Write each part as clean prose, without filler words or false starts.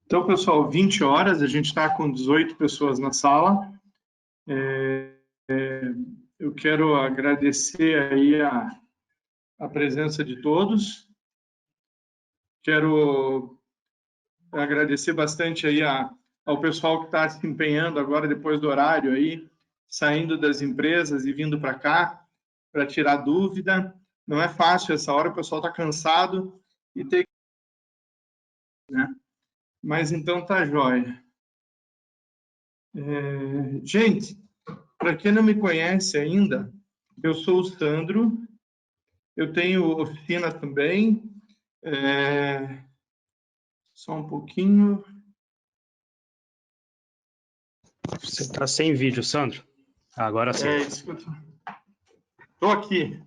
Então, pessoal, 20 horas, a gente está com 18 pessoas na sala. Eu quero agradecer aí a presença de todos. Quero agradecer bastante aí ao pessoal que está se empenhando agora, depois do horário aí, saindo das empresas e vindo para cá, para tirar dúvida. Não é fácil essa hora, o pessoal está cansado e tem que... né? Mas então tá jóia. Gente, para quem não me conhece ainda, eu sou o Sandro, eu tenho oficina também. Só um pouquinho. Você está sem vídeo, Sandro? Agora sim. Estou aqui.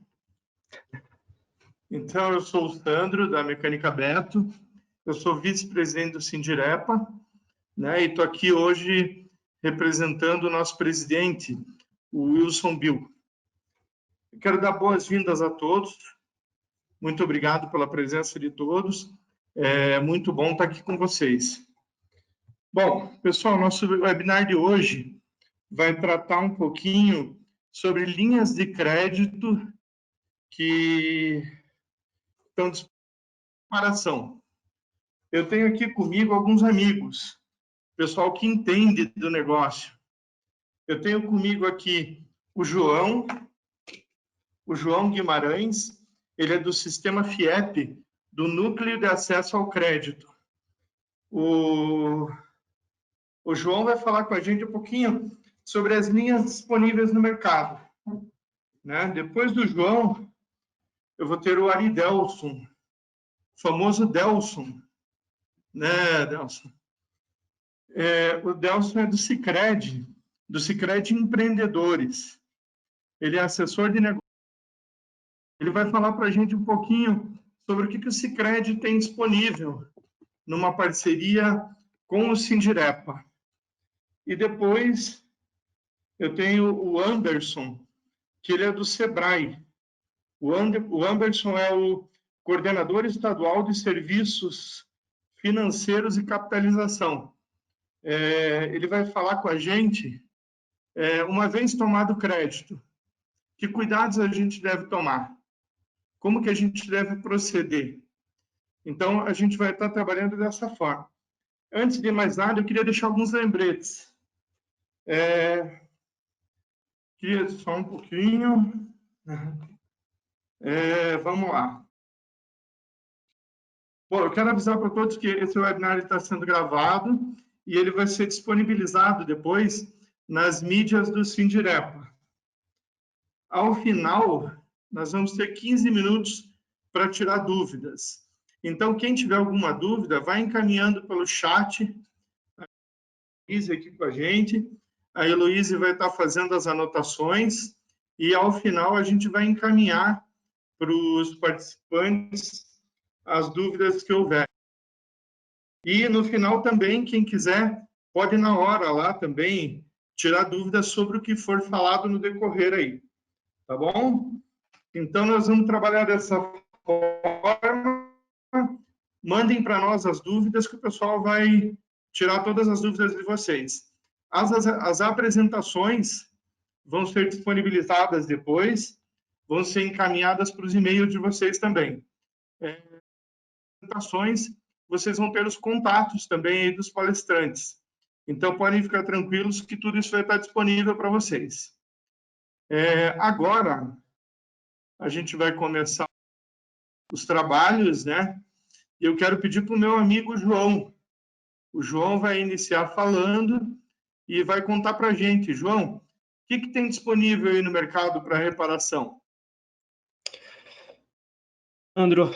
Então, eu sou o Sandro, da Mecânica Beto. Eu sou vice-presidente do Sindirepa, né? E estou aqui hoje representando o nosso presidente, o Wilson Bill. Eu quero dar boas-vindas a todos. Muito obrigado pela presença de todos. É muito bom estar aqui com vocês. Bom, pessoal, nosso webinar de hoje vai tratar um pouquinho sobre linhas de crédito que estão disponíveis para comparação. Eu tenho aqui comigo alguns amigos, pessoal que entende do negócio. Eu tenho comigo aqui o João Guimarães, ele é do Sistema FIEP, do Núcleo de Acesso ao Crédito. O João vai falar com a gente um pouquinho sobre as linhas disponíveis no mercado, né? Depois do João, eu vou ter o Aridelson, o famoso Delson, né, Delson? O Delson é do Sicredi Empreendedores. Ele é assessor de negócio. Ele vai falar para a gente um pouquinho sobre o que o Sicredi tem disponível numa parceria com o Sindirepa. E depois eu tenho o Anderson, que ele é do Sebrae. O Anderson é o coordenador estadual de serviços financeiros e capitalização. Ele vai falar com a gente, uma vez tomado o crédito, que cuidados a gente deve tomar, como que a gente deve proceder. Então, a gente vai estar trabalhando dessa forma. Antes de mais nada, eu queria deixar alguns lembretes. Queria só um pouquinho. Vamos lá. Bom, eu quero avisar para todos que esse webinar está sendo gravado e ele vai ser disponibilizado depois nas mídias do Sindirepa. Ao final, nós vamos ter 15 minutos para tirar dúvidas. Então, quem tiver alguma dúvida, vai encaminhando pelo chat. A Heloísa aqui com a gente. A Heloísa vai estar fazendo as anotações e, ao final, a gente vai encaminhar para os participantes as dúvidas que houver. E, no final, também, quem quiser, pode, na hora lá, também, tirar dúvidas sobre o que for falado no decorrer aí. Tá bom? Então, nós vamos trabalhar dessa forma. Mandem para nós as dúvidas, que o pessoal vai tirar todas as dúvidas de vocês. As apresentações vão ser disponibilizadas depois, vão ser encaminhadas para os e-mails de vocês também. Apresentações, vocês vão ter os contatos também aí dos palestrantes. Então, podem ficar tranquilos que tudo isso vai estar disponível para vocês. Agora, a gente vai começar os trabalhos, né? E eu quero pedir para o meu amigo João. O João vai iniciar falando e vai contar para a gente. João, o que tem disponível aí no mercado para reparação? Sandro,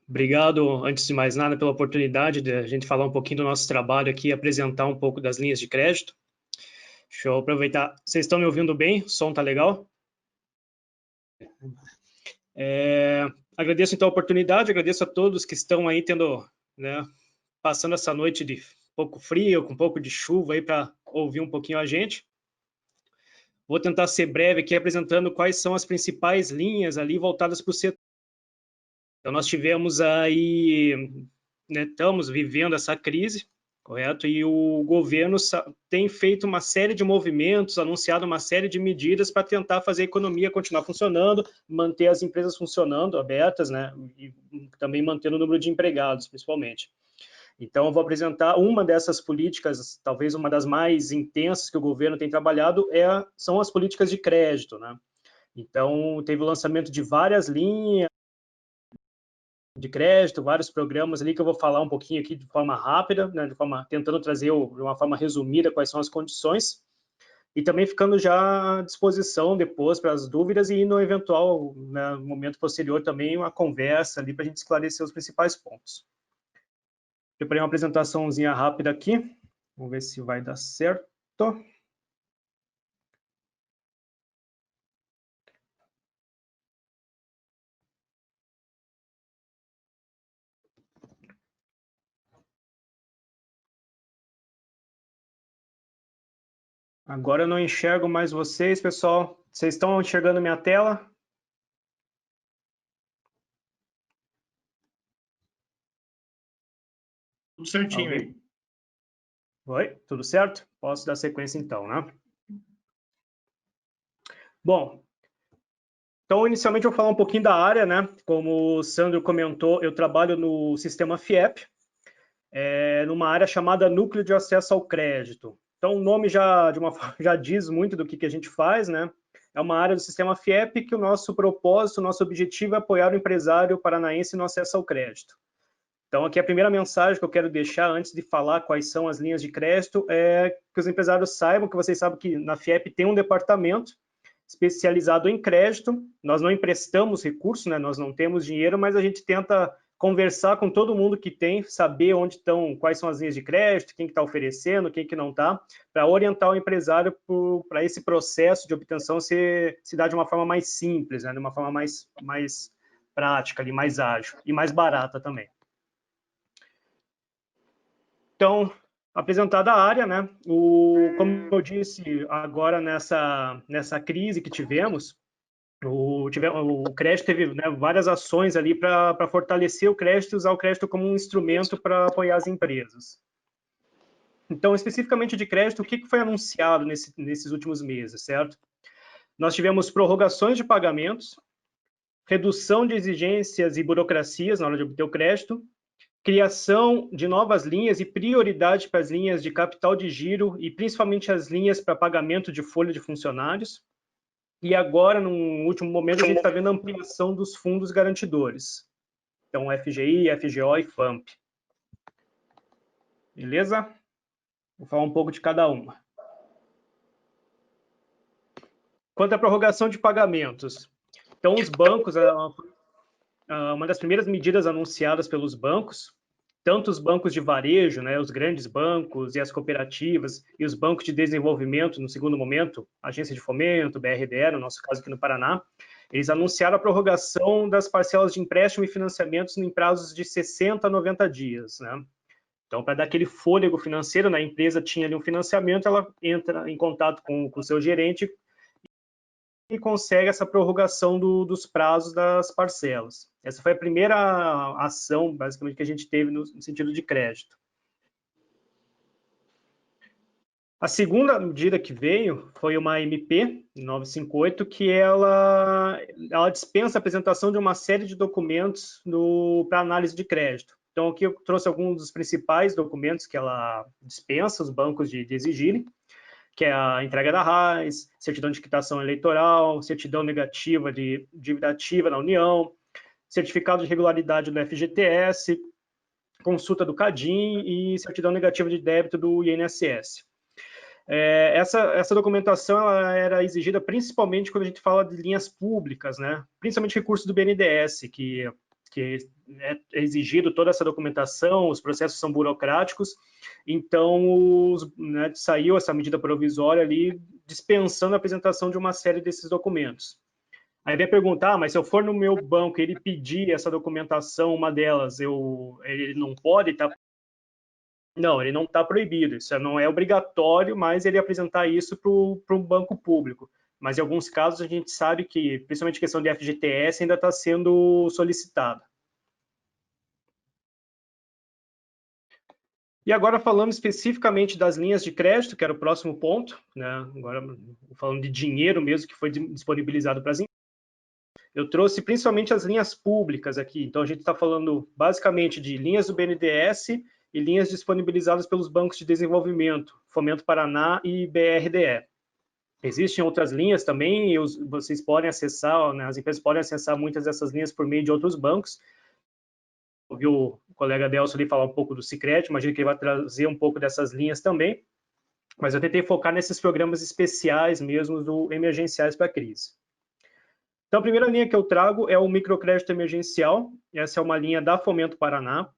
obrigado, antes de mais nada, pela oportunidade de a gente falar um pouquinho do nosso trabalho aqui e apresentar um pouco das linhas de crédito. Deixa eu aproveitar. Vocês estão me ouvindo bem? O som tá legal? Agradeço então a oportunidade, agradeço a todos que estão aí tendo, né, passando essa noite de pouco frio, com um pouco de chuva aí para ouvir um pouquinho a gente. Vou tentar ser breve aqui apresentando quais são as principais linhas ali voltadas para o setor Então, nós tivemos aí, né, estamos vivendo essa crise, correto? E o governo tem feito uma série de movimentos, anunciado uma série de medidas para tentar fazer a economia continuar funcionando, manter as empresas funcionando, abertas, né? E também mantendo o número de empregados, principalmente. Então, eu vou apresentar uma dessas políticas, talvez uma das mais intensas que o governo tem trabalhado, são as políticas de crédito, né? Então, teve o lançamento de várias linhas de crédito, vários programas ali que eu vou falar um pouquinho aqui de forma rápida, né, tentando trazer de uma forma resumida quais são as condições, e também ficando já à disposição depois para as dúvidas e no eventual, né, momento posterior também uma conversa ali para a gente esclarecer os principais pontos. Preparei uma apresentaçãozinha rápida aqui, vamos ver se vai dar certo. Agora eu não enxergo mais vocês, pessoal. Vocês estão enxergando minha tela? Tudo certinho aí. Alguém? Oi, tudo certo? Posso dar sequência então, né? Bom, então inicialmente eu vou falar um pouquinho da área, né? Como o Sandro comentou, eu trabalho no sistema FIEP, numa área chamada Núcleo de Acesso ao Crédito. Então o nome já diz muito do que a gente faz, né? É uma área do sistema FIEP que o nosso propósito, o nosso objetivo é apoiar o empresário paranaense no acesso ao crédito. Então, aqui a primeira mensagem que eu quero deixar antes de falar quais são as linhas de crédito é que os empresários saibam que vocês sabem que na FIEP tem um departamento especializado em crédito. Nós não emprestamos recursos, né? Nós não temos dinheiro, mas a gente tenta conversar com todo mundo que tem, saber onde estão, quais são as linhas de crédito, quem que está oferecendo, quem que não está, para orientar o empresário para esse processo de obtenção se dar de uma forma mais simples, né? De uma forma mais prática, ali, mais ágil e mais barata também. Então, apresentada a área, né? Como eu disse, agora nessa crise que tivemos, o crédito teve, né, várias ações ali para fortalecer o crédito e usar o crédito como um instrumento para apoiar as empresas. Então, especificamente de crédito, o que foi anunciado nesses últimos meses, certo? Nós tivemos prorrogações de pagamentos, redução de exigências e burocracias na hora de obter o crédito, criação de novas linhas e prioridade para as linhas de capital de giro e principalmente as linhas para pagamento de folha de funcionários. E agora, num último momento, a gente está vendo a ampliação dos fundos garantidores. Então, FGI, FGO e FAMP. Beleza? Vou falar um pouco de cada uma. Quanto à prorrogação de pagamentos. Então, os bancos, uma das primeiras medidas anunciadas pelos bancos, tanto os bancos de varejo, né, os grandes bancos e as cooperativas, e os bancos de desenvolvimento, no segundo momento, Agência de Fomento, BRDE, no nosso caso aqui no Paraná, eles anunciaram a prorrogação das parcelas de empréstimo e financiamentos em prazos de 60 a 90 dias, né? Então, para dar aquele fôlego financeiro, né, a empresa tinha ali um financiamento, ela entra em contato com o seu gerente e consegue essa prorrogação dos prazos das parcelas. Essa foi a primeira ação, basicamente, que a gente teve no sentido de crédito. A segunda medida que veio foi uma MP 958, que ela dispensa a apresentação de uma série de documentos para análise de crédito. Então, aqui eu trouxe alguns dos principais documentos que ela dispensa os bancos de exigirem, que é a entrega da RAIS, certidão de quitação eleitoral, certidão negativa de dívida ativa na União, certificado de regularidade do FGTS, consulta do CADIM e certidão negativa de débito do INSS. Essa documentação ela era exigida principalmente quando a gente fala de linhas públicas, né? Principalmente recursos do BNDES, que é exigido toda essa documentação, os processos são burocráticos, então né, saiu essa medida provisória ali dispensando a apresentação de uma série desses documentos. Aí vem perguntar, mas se eu for no meu banco e ele pedir essa documentação, uma delas, ele não pode estar... Não, ele não está proibido, isso não é obrigatório, mas ele apresentar isso para um banco público. Mas em alguns casos a gente sabe que, principalmente a questão de FGTS, ainda está sendo solicitada. E agora falando especificamente das linhas de crédito, que era o próximo ponto, né? Agora falando de dinheiro mesmo que foi disponibilizado para as empresas. Eu trouxe principalmente as linhas públicas aqui. Então a gente está falando basicamente de linhas do BNDES e linhas disponibilizadas pelos bancos de desenvolvimento, Fomento Paraná e BRDE. Existem outras linhas também, vocês podem acessar, né, as empresas podem acessar muitas dessas linhas por meio de outros bancos. Ouviu o colega Delcio ali falar um pouco do Sicredi, imagino que ele vai trazer um pouco dessas linhas também, mas eu tentei focar nesses programas especiais mesmo, do emergenciais para a crise. Então, a primeira linha que eu trago é o microcrédito emergencial, essa é uma linha da Fomento Paraná,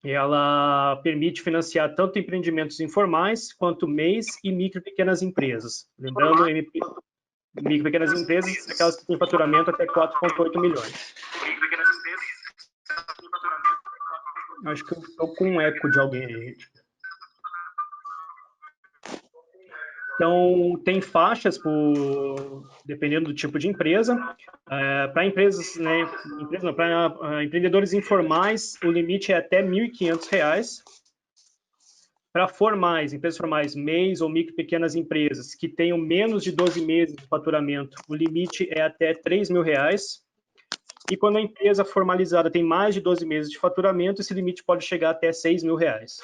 e ela permite financiar tanto empreendimentos informais, quanto MEIs e micro e pequenas empresas. Lembrando, micro e pequenas empresas, aquelas que têm faturamento até 4,8 milhões. Acho que eu estou com um eco de alguém aí. Então, tem faixas, dependendo do tipo de empresa. Para empresas, né, para empreendedores informais, o limite é até R$ 1.500. Para formais, empresas formais, MEIs ou micro e pequenas empresas que tenham menos de 12 meses de faturamento, o limite é até R$ 3.000. E quando a empresa formalizada tem mais de 12 meses de faturamento, esse limite pode chegar até R$ 6.000.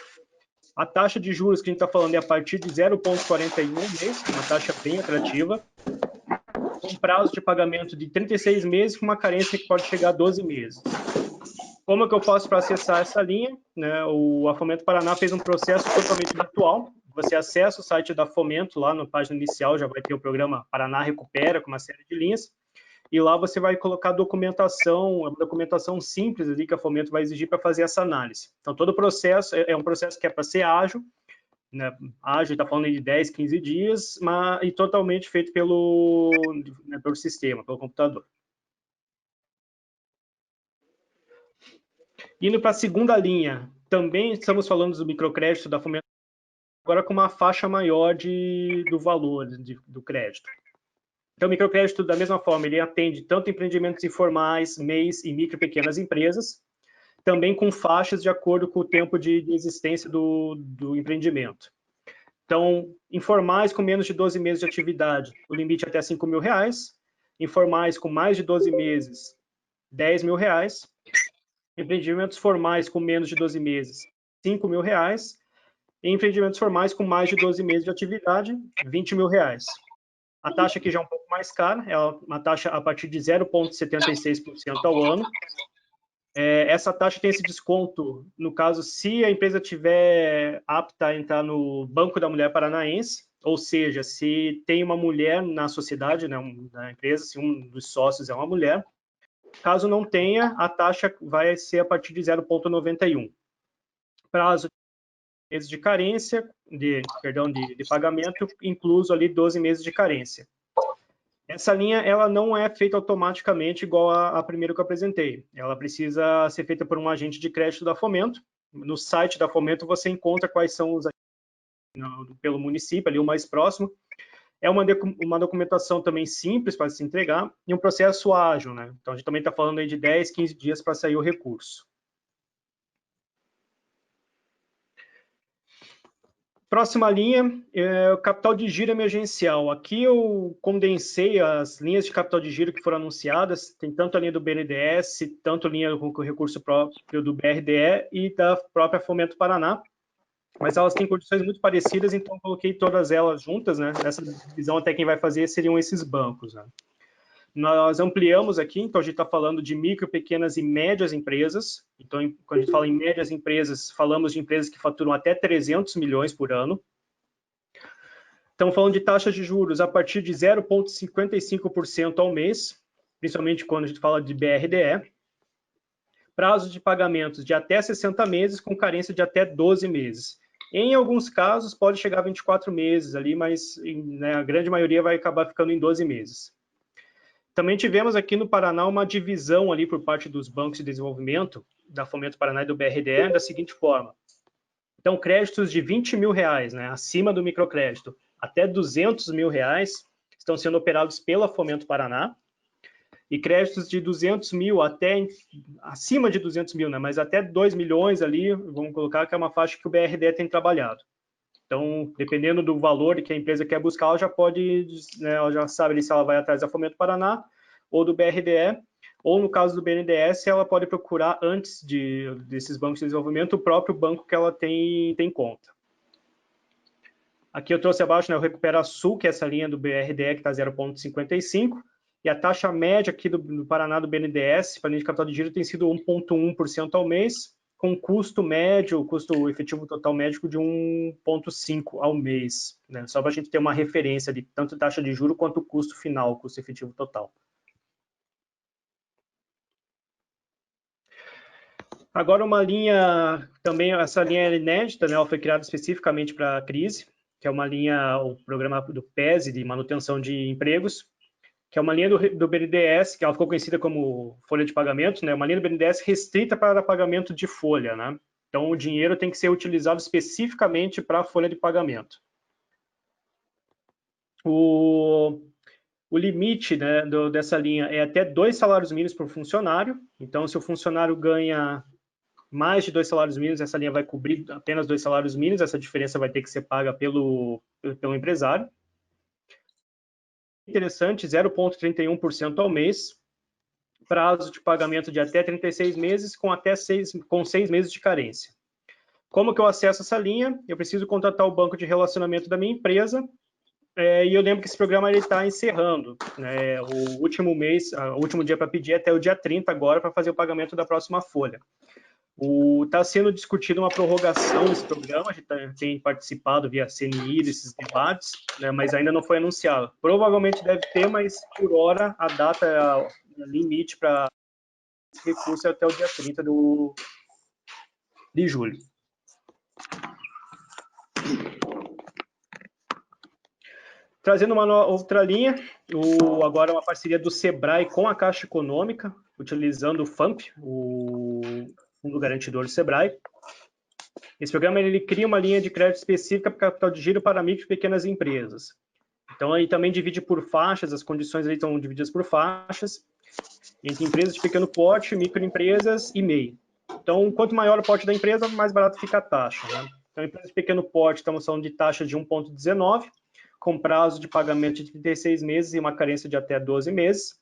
A taxa de juros que a gente está falando é a partir de 0,41 mês, uma taxa bem atrativa, com prazo de pagamento de 36 meses, com uma carência que pode chegar a 12 meses. Como é que eu faço para acessar essa linha? A Fomento Paraná fez um processo totalmente virtual. Você acessa o site da Fomento, lá na página inicial já vai ter o programa Paraná Recupera, com uma série de linhas, e lá você vai colocar documentação, uma documentação simples ali que a Fomento vai exigir para fazer essa análise. Então, todo o processo é um processo que é para ser ágil, né? Ágil, está falando de 10, 15 dias, e totalmente feito pelo sistema, pelo computador. Indo para a segunda linha, também estamos falando do microcrédito da Fomento, agora com uma faixa maior do valor do crédito. Então, o microcrédito, da mesma forma, ele atende tanto empreendimentos informais, MEIs e micro e pequenas empresas, também com faixas de acordo com o tempo de existência do empreendimento. Então, informais com menos de 12 meses de atividade, o limite é até R$ 5.000. Informais com mais de 12 meses, R$ 10.000. Empreendimentos formais com menos de 12 meses, R$ 5.000. E empreendimentos formais com mais de 12 meses de atividade, R$ 20.000. A taxa aqui já é um pouco mais cara, é uma taxa a partir de 0,76% ao ano. Essa taxa tem esse desconto, no caso, se a empresa tiver apta a entrar no Banco da Mulher Paranaense, ou seja, se tem uma mulher na sociedade, né, na empresa, se um dos sócios é uma mulher. Caso não tenha, a taxa vai ser a partir de 0,91. Prazo de meses de carência, de pagamento, incluso ali 12 meses de carência. Essa linha, ela não é feita automaticamente igual a primeira que eu apresentei. Ela precisa ser feita por um agente de crédito da Fomento. No site da Fomento você encontra quais são os pelo município, ali o mais próximo. É uma documentação também simples para se entregar e um processo ágil, né? Então, a gente também está falando aí de 10, 15 dias para sair o recurso. Próxima linha é o capital de giro emergencial. Aqui eu condensei as linhas de capital de giro que foram anunciadas. Tem tanto a linha do BNDES, tanto a linha com o recurso próprio do BRDE e da própria Fomento Paraná. Mas elas têm condições muito parecidas, então coloquei todas elas juntas, né? Nessa divisão até quem vai fazer seriam esses bancos, né? Nós ampliamos aqui, então a gente está falando de micro, pequenas e médias empresas. Então, quando a gente fala em médias empresas, falamos de empresas que faturam até 300 milhões por ano. Estamos falando de taxas de juros a partir de 0,55% ao mês, principalmente quando a gente fala de BRDE. Prazos de pagamentos de até 60 meses, com carência de até 12 meses. Em alguns casos, pode chegar a 24 meses ali, mas né, a grande maioria vai acabar ficando em 12 meses. Também tivemos aqui no Paraná uma divisão ali por parte dos bancos de desenvolvimento, da Fomento Paraná e do BRDE, da seguinte forma. Então, créditos de R$ 20.000, né, acima do microcrédito, até R$ 200.000 estão sendo operados pela Fomento Paraná. e créditos de 200 mil até, acima de 200 mil, né? Mas até 2 milhões ali, vamos colocar que é uma faixa que o BRDE tem trabalhado. Então, dependendo do valor que a empresa quer buscar, ela já pode, né, ela já sabe ali se ela vai atrás da Fomento Paraná ou do BRDE, ou no caso do BNDES, ela pode procurar antes desses bancos de desenvolvimento o próprio banco que ela tem conta. Aqui eu trouxe abaixo, né, o Recupera Sul, que é essa linha do BRDE que está 0,55, e a taxa média aqui do Paraná do BNDES, para linha de capital de giro, tem sido 1,1% ao mês, com custo médio, custo efetivo total médico de 1,5 ao mês, né? Só para a gente ter uma referência de tanto taxa de juro quanto o custo final, custo efetivo total. Agora uma linha, também essa linha é inédita, né? Ela foi criada especificamente para a crise, que é uma linha, o programa do PESE, de manutenção de empregos, que é uma linha do BNDES, que ela ficou conhecida como folha de pagamento, né? Uma linha do BNDES restrita para pagamento de folha, né? Então, o dinheiro tem que ser utilizado especificamente para a folha de pagamento. O limite, né, dessa linha é até 2 salários mínimos por funcionário. Então, se o funcionário ganha mais de 2 salários mínimos, essa linha vai cobrir apenas 2 salários mínimos, essa diferença vai ter que ser paga pelo empresário. Interessante, 0,31% ao mês, prazo de pagamento de até 36 meses, com 6 meses de carência. Como que eu acesso essa linha? Eu preciso contratar o banco de relacionamento da minha empresa, e eu lembro que esse programa está encerrando, né? O último dia para pedir é até o dia 30 agora para fazer o pagamento da próxima folha. Está sendo discutido uma prorrogação desse programa, a gente tem participado via CNI desses debates, né, mas ainda não foi anunciado. Provavelmente deve ter, mas por hora a data limite para esse recurso é até o dia 30 de julho. Trazendo uma outra linha, agora uma parceria do Sebrae com a Caixa Econômica, utilizando o FAMP, o Fundo Garantidor do Sebrae. Esse programa ele cria uma linha de crédito específica para capital de giro para micro e pequenas empresas. Então, aí também divide por faixas, as condições aí estão divididas por faixas, entre empresas de pequeno porte, microempresas e MEI. Então, quanto maior o porte da empresa, mais barato fica a taxa, né? Então, empresas de pequeno porte estamos falando de taxa de 1,19, com prazo de pagamento de 36 meses e uma carência de até 12 meses.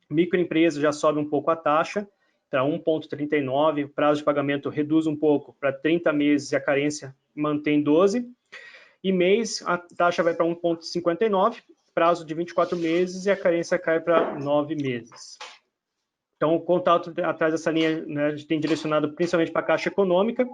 Microempresa já sobe um pouco a taxa, para 1,39, o prazo de pagamento reduz um pouco para 30 meses e a carência mantém 12. E mês, a taxa vai para 1,59, prazo de 24 meses e a carência cai para 9 meses. Então, o contato atrás dessa linha, né, a gente tem direcionado principalmente para a Caixa Econômica.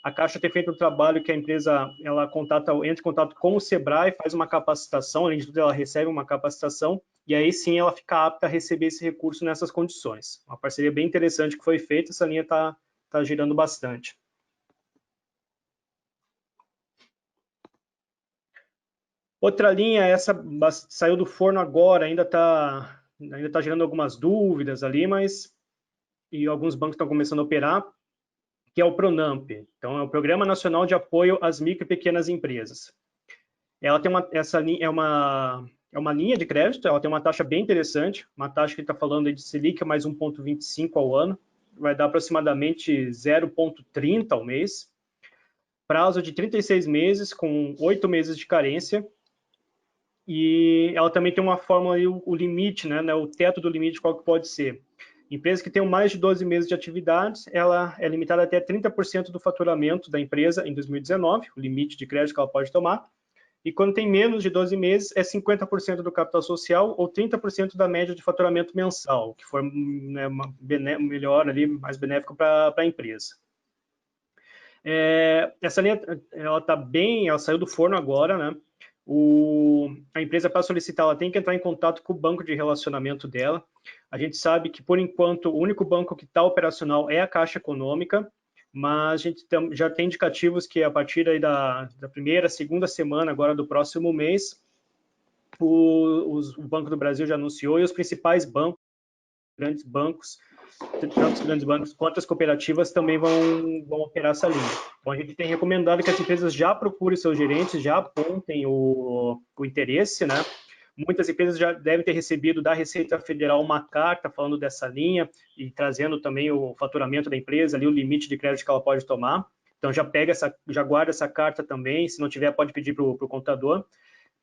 A Caixa tem feito um trabalho que a empresa ela entra em contato com o Sebrae, faz uma capacitação, além de tudo ela recebe uma capacitação, e aí sim ela fica apta a receber esse recurso nessas condições. Uma parceria bem interessante que foi feita, essa linha está girando bastante. Outra linha, essa saiu do forno agora, ainda tá gerando algumas dúvidas ali, e alguns bancos estão começando a operar, que é o PRONAMP. Então, é o Programa Nacional de Apoio às Micro e Pequenas Empresas. Ela tem é uma linha de crédito, ela tem uma taxa bem interessante, uma taxa que está falando aí de Selic mais 1,25 ao ano, vai dar aproximadamente 0,30 ao mês, prazo de 36 meses, com 8 meses de carência, e ela também tem uma fórmula aí, o limite, né, o teto do limite, qual que pode ser. Empresas que tenham mais de 12 meses de atividades, ela é limitada até 30% do faturamento da empresa em 2019, o limite de crédito que ela pode tomar. E quando tem menos de 12 meses, é 50% do capital social ou 30% da média de faturamento mensal, que for, né, melhor ali, mais benéfico para a empresa. Essa linha, ela saiu do forno agora, né? A empresa, para solicitar, ela tem que entrar em contato com o banco de relacionamento dela. A gente sabe que, por enquanto, o único banco que está operacional é a Caixa Econômica, mas a gente já tem indicativos que, a partir aí da primeira, segunda semana agora do próximo mês, o Banco do Brasil já anunciou, e os principais bancos, grandes bancos, tanto os grandes bancos quanto as cooperativas também vão operar essa linha. Então, a gente tem recomendado que as empresas já procurem seus gerentes, já apontem o interesse, né? muitas empresas já devem ter recebido da Receita Federal uma carta falando dessa linha e trazendo também o faturamento da empresa, ali o limite de crédito que ela pode tomar. Então já guarda essa carta também, se não tiver pode pedir para o contador,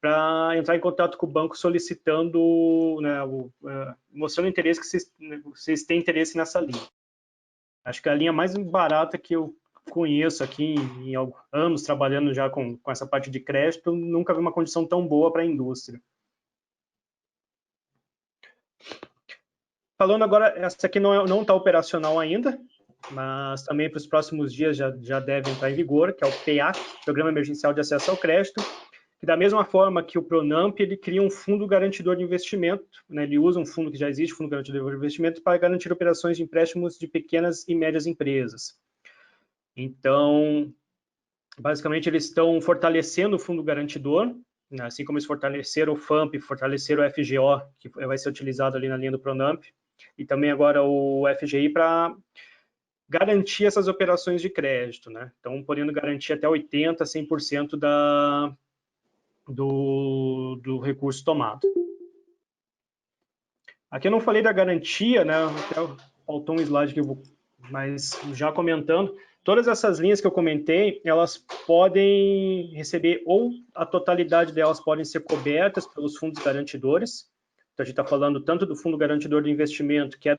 para entrar em contato com o banco solicitando, né, mostrando interesse que vocês têm interesse nessa linha. Acho que é a linha mais barata que eu conheço aqui em anos trabalhando já com essa parte de crédito, nunca vi uma condição tão boa para a indústria. Falando agora, essa aqui não está operacional ainda, mas também para os próximos dias já deve entrar em vigor, que é o PEAC, Programa Emergencial de Acesso ao Crédito, que da mesma forma que o Pronamp, ele cria um fundo garantidor de investimento, né? Ele usa um fundo que já existe, fundo garantidor de investimento, para garantir operações de empréstimos de pequenas e médias empresas. Então, basicamente, eles estão fortalecendo o fundo garantidor, né? Assim como eles fortaleceram o FAMP, fortaleceram o FGO, que vai ser utilizado ali na linha do Pronamp, e também agora o FGI para garantir essas operações de crédito, né? Então, podendo garantir até 80%, 100% do recurso tomado. Aqui eu não falei da garantia, né? Até faltou um slide que eu vou, mas já comentando, todas essas linhas que eu comentei, elas podem receber, ou a totalidade delas podem ser cobertas pelos fundos garantidores. Então, a gente está falando tanto do fundo garantidor de investimento, que é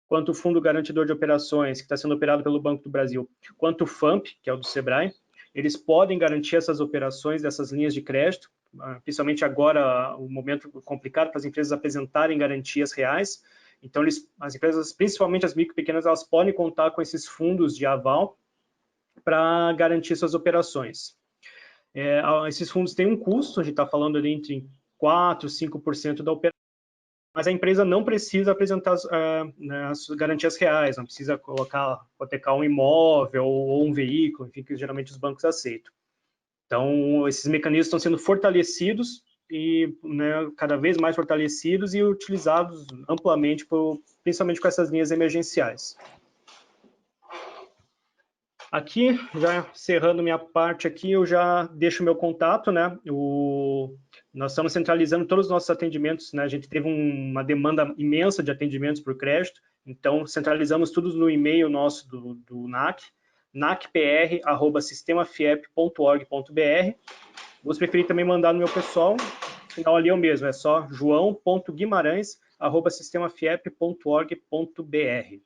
quanto o fundo garantidor de operações, que está sendo operado pelo Banco do Brasil, quanto o FAMP, que é o do Sebrae. Eles podem garantir essas operações dessas linhas de crédito, principalmente agora, o momento complicado para as empresas apresentarem garantias reais. Então, as empresas, principalmente as micro e pequenas, elas podem contar com esses fundos de aval para garantir suas operações. Esses fundos têm um custo, a gente está falando ali entre 4% e 5% da operação, mas a empresa não precisa apresentar as garantias reais, não precisa hipotecar um imóvel ou um veículo, enfim, que geralmente os bancos aceitam. Então, esses mecanismos estão sendo fortalecidos e, né, cada vez mais fortalecidos e utilizados amplamente, principalmente com essas linhas emergenciais. Aqui, já encerrando minha parte aqui, eu já deixo o meu contato, né? Nós estamos centralizando todos os nossos atendimentos, né? A gente teve uma demanda imensa de atendimentos por crédito, então centralizamos tudo no e-mail nosso do NAC, nacpr@sistemafiep.org.br. Vou preferir também mandar no meu pessoal, no final ali é o mesmo, é só joão.guimarães@sistemafiep.org.br.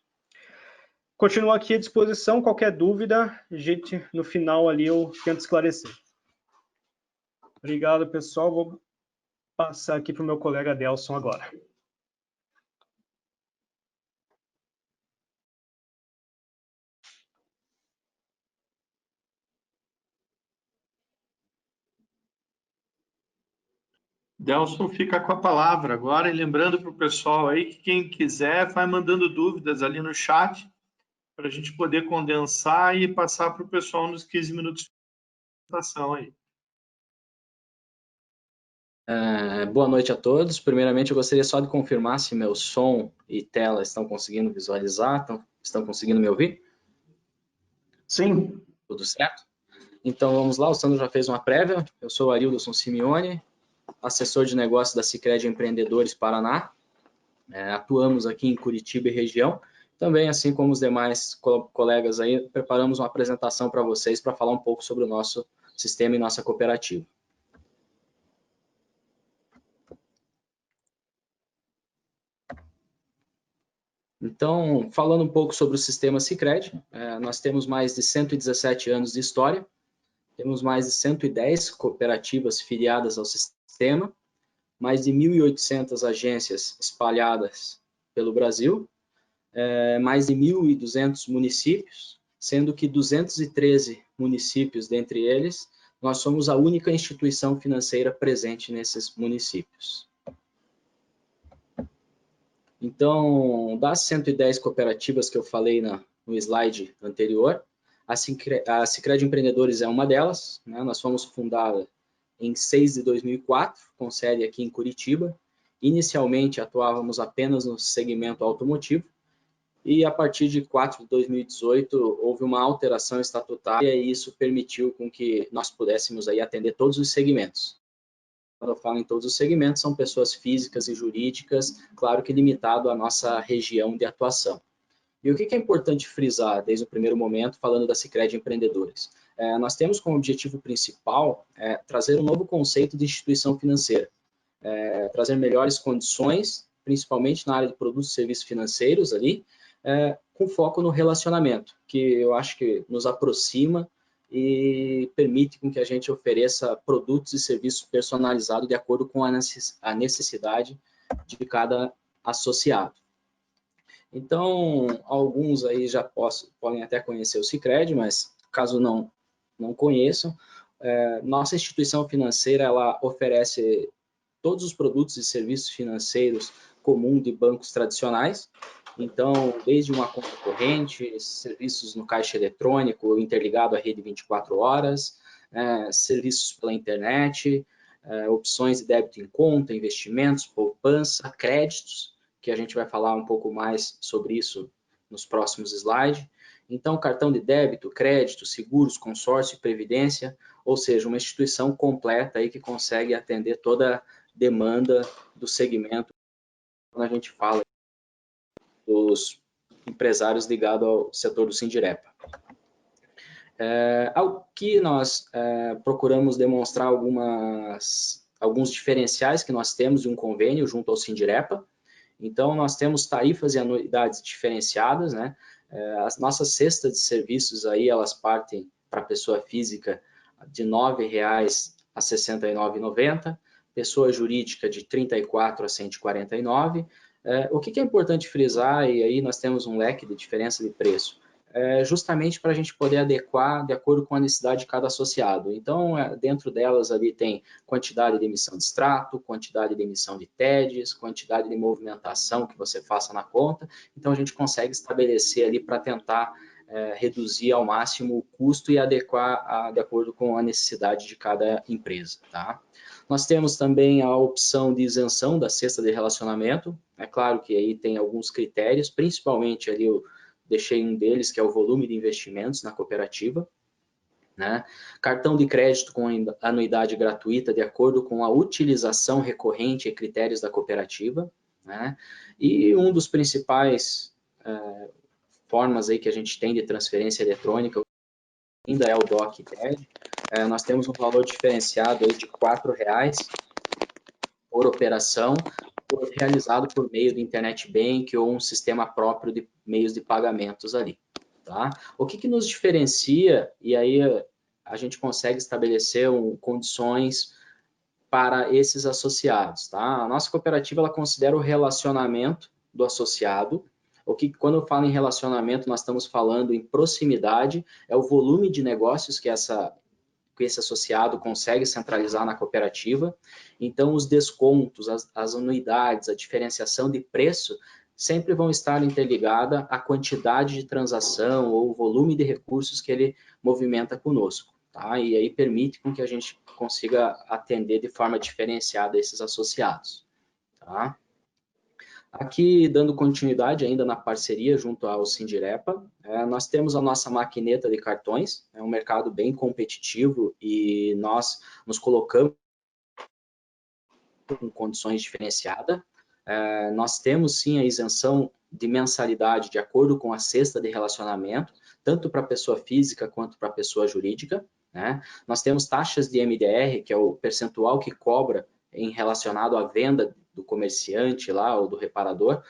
Continuo aqui à disposição, qualquer dúvida, gente, no final ali eu tento esclarecer. Obrigado, pessoal. Vou passar aqui para o meu colega Delson agora. Delson fica com a palavra agora, e lembrando para o pessoal aí que quem quiser vai mandando dúvidas ali no chat, para a gente poder condensar e passar para o pessoal nos 15 minutos de apresentação aí. Boa noite a todos. Primeiramente, eu gostaria só de confirmar se meu som e tela estão conseguindo visualizar, estão conseguindo me ouvir? Sim. Tudo certo? Então, vamos lá. O Sandro já fez uma prévia. Eu sou o Arilson Simeone, assessor de negócios da Sicredi Empreendedores Paraná. Atuamos aqui em Curitiba e região. Também, assim como os demais colegas aí, preparamos uma apresentação para vocês para falar um pouco sobre o nosso sistema e nossa cooperativa. Então, falando um pouco sobre o sistema Sicredi, nós temos mais de 117 anos de história, temos mais de 110 cooperativas filiadas ao sistema, mais de 1.800 agências espalhadas pelo Brasil, mais de 1.200 municípios, sendo que 213 municípios, dentre eles, nós somos a única instituição financeira presente nesses municípios. Então, das 110 cooperativas que eu falei no slide anterior, a Sicredi Empreendedores é uma delas, né? Nós fomos fundada em 6 de 2004, com sede aqui em Curitiba. Inicialmente atuávamos apenas no segmento automotivo e a partir de 4 de 2018 houve uma alteração estatutária e isso permitiu com que nós pudéssemos aí atender todos os segmentos. quando eu falo em todos os segmentos, são pessoas físicas e jurídicas, claro que limitado à nossa região de atuação. E o que é importante frisar desde o primeiro momento, falando da Sicredi Empreendedores? Nós temos como objetivo principal trazer um novo conceito de instituição financeira, trazer melhores condições, principalmente na área de produtos e serviços financeiros ali, com foco no relacionamento, que eu acho que nos aproxima e permite com que a gente ofereça produtos e serviços personalizados de acordo com a necessidade de cada associado. Então, alguns aí já podem até conhecer o Sicredi, mas caso não conheçam, nossa instituição financeira ela oferece todos os produtos e serviços financeiros comuns de bancos tradicionais. Então, desde uma conta corrente, serviços no caixa eletrônico interligado à rede 24 horas, serviços pela internet, opções de débito em conta, investimentos, poupança, créditos, que a gente vai falar um pouco mais sobre isso nos próximos slides. Então, cartão de débito, crédito, seguros, consórcio e previdência, ou seja, uma instituição completa aí que consegue atender toda a demanda do segmento quando a gente fala dos empresários ligados ao setor do Sindirepa. Ao que nós procuramos demonstrar alguns diferenciais que nós temos de um convênio junto ao Sindirepa. Então, nós temos tarifas e anuidades diferenciadas, né? As nossas cestas de serviços aí, elas partem para a pessoa física de R$ 9,00 a R$ 69,90, pessoa jurídica de R$ 34,00 a R$ 149,00. O que é importante frisar, e aí nós temos um leque de diferença de preço, justamente para a gente poder adequar de acordo com a necessidade de cada associado. Então, dentro delas ali tem quantidade de emissão de extrato, quantidade de emissão de TEDs, quantidade de movimentação que você faça na conta. Então, a gente consegue estabelecer ali para tentar reduzir ao máximo o custo e adequar de acordo com a necessidade de cada empresa, tá? Nós temos também a opção de isenção da cesta de relacionamento. É claro que aí tem alguns critérios, principalmente ali eu deixei um deles, que é o volume de investimentos na cooperativa, né? Cartão de crédito com anuidade gratuita de acordo com a utilização recorrente e critérios da cooperativa, né? E um dos principais formas aí que a gente tem de transferência eletrônica ainda é o DOC-TED. Nós temos um valor diferenciado aí de R$ 4,00 por operação, realizado por meio do Internet Bank ou um sistema próprio de meios de pagamentos ali. Tá? O que nos diferencia, e aí a gente consegue estabelecer condições para esses associados. Tá? A nossa cooperativa ela considera o relacionamento do associado. Quando eu falo em relacionamento, nós estamos falando em proximidade, é o volume de negócios que esse associado consegue centralizar na cooperativa. Então, os descontos, as anuidades, a diferenciação de preço sempre vão estar interligadas à quantidade de transação ou o volume de recursos que ele movimenta conosco. Tá? E aí permite com que a gente consiga atender de forma diferenciada esses associados. Tá? Aqui, dando continuidade ainda na parceria junto ao Sindirepa, nós temos a nossa maquineta de cartões, é um mercado bem competitivo e nós nos colocamos com condições diferenciadas. Nós temos sim a isenção de mensalidade de acordo com a cesta de relacionamento, tanto para a pessoa física quanto para a pessoa jurídica, né? Nós temos taxas de MDR, que é o percentual que cobra em relacionado à venda do comerciante lá ou do reparador,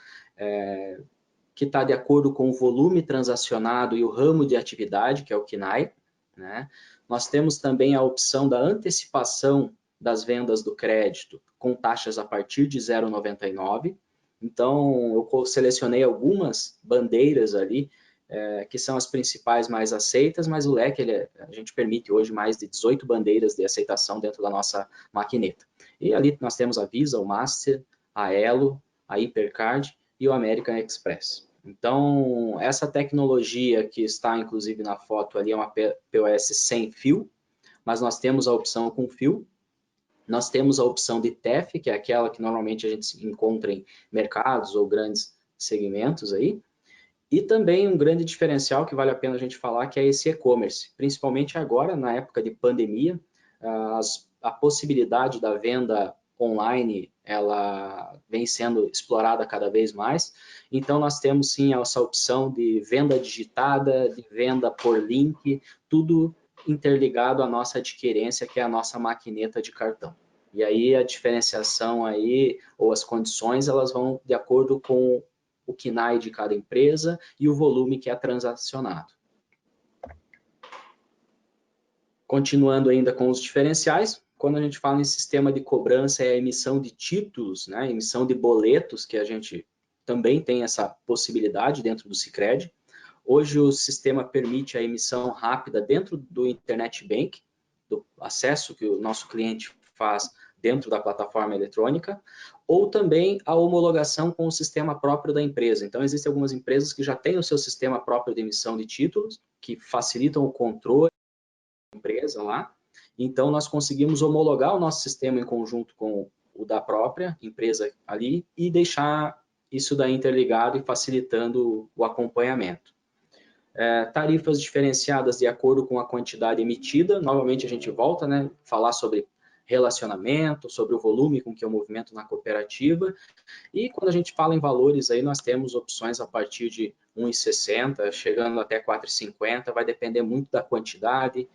que está de acordo com o volume transacionado e o ramo de atividade, que é o KNAI, né? Nós temos também a opção da antecipação das vendas do crédito com taxas a partir de 0,99. Então, eu selecionei algumas bandeiras ali, que são as principais mais aceitas, mas o leque, a gente permite hoje mais de 18 bandeiras de aceitação dentro da nossa maquineta. E ali nós temos a Visa, o Master, a Elo, a Hipercard e o American Express. Então, essa tecnologia que está, inclusive, na foto ali é uma POS sem fio, mas nós temos a opção com fio. Nós temos a opção de TEF, que é aquela que normalmente a gente encontra em mercados ou grandes segmentos aí. E também um grande diferencial que vale a pena a gente falar, que é esse e-commerce. Principalmente agora, na época de pandemia, a possibilidade da venda online, ela vem sendo explorada cada vez mais. Então, nós temos sim essa opção de venda digitada, de venda por link, tudo interligado à nossa adquirência, que é a nossa maquineta de cartão. E aí a diferenciação aí, ou as condições, elas vão de acordo com o KNAI de cada empresa e o volume que é transacionado. Continuando ainda com os diferenciais, quando a gente fala em sistema de cobrança, é a emissão de títulos, né, emissão de boletos, que a gente também tem essa possibilidade dentro do Sicredi. Hoje o sistema permite a emissão rápida dentro do Internet Bank, do acesso que o nosso cliente faz dentro da plataforma eletrônica, ou também a homologação com o sistema próprio da empresa. Então, existem algumas empresas que já têm o seu sistema próprio de emissão de títulos, que facilitam o controle da empresa lá. Então, nós conseguimos homologar o nosso sistema em conjunto com o da própria empresa ali e deixar isso daí interligado e facilitando o acompanhamento. Tarifas diferenciadas de acordo com a quantidade emitida. Novamente, a gente volta, né, falar sobre relacionamento, sobre o volume com que eu movimento na cooperativa. E quando a gente fala em valores, aí nós temos opções a partir de R$ 1,60, chegando até R$ 4,50, vai depender muito da quantidade,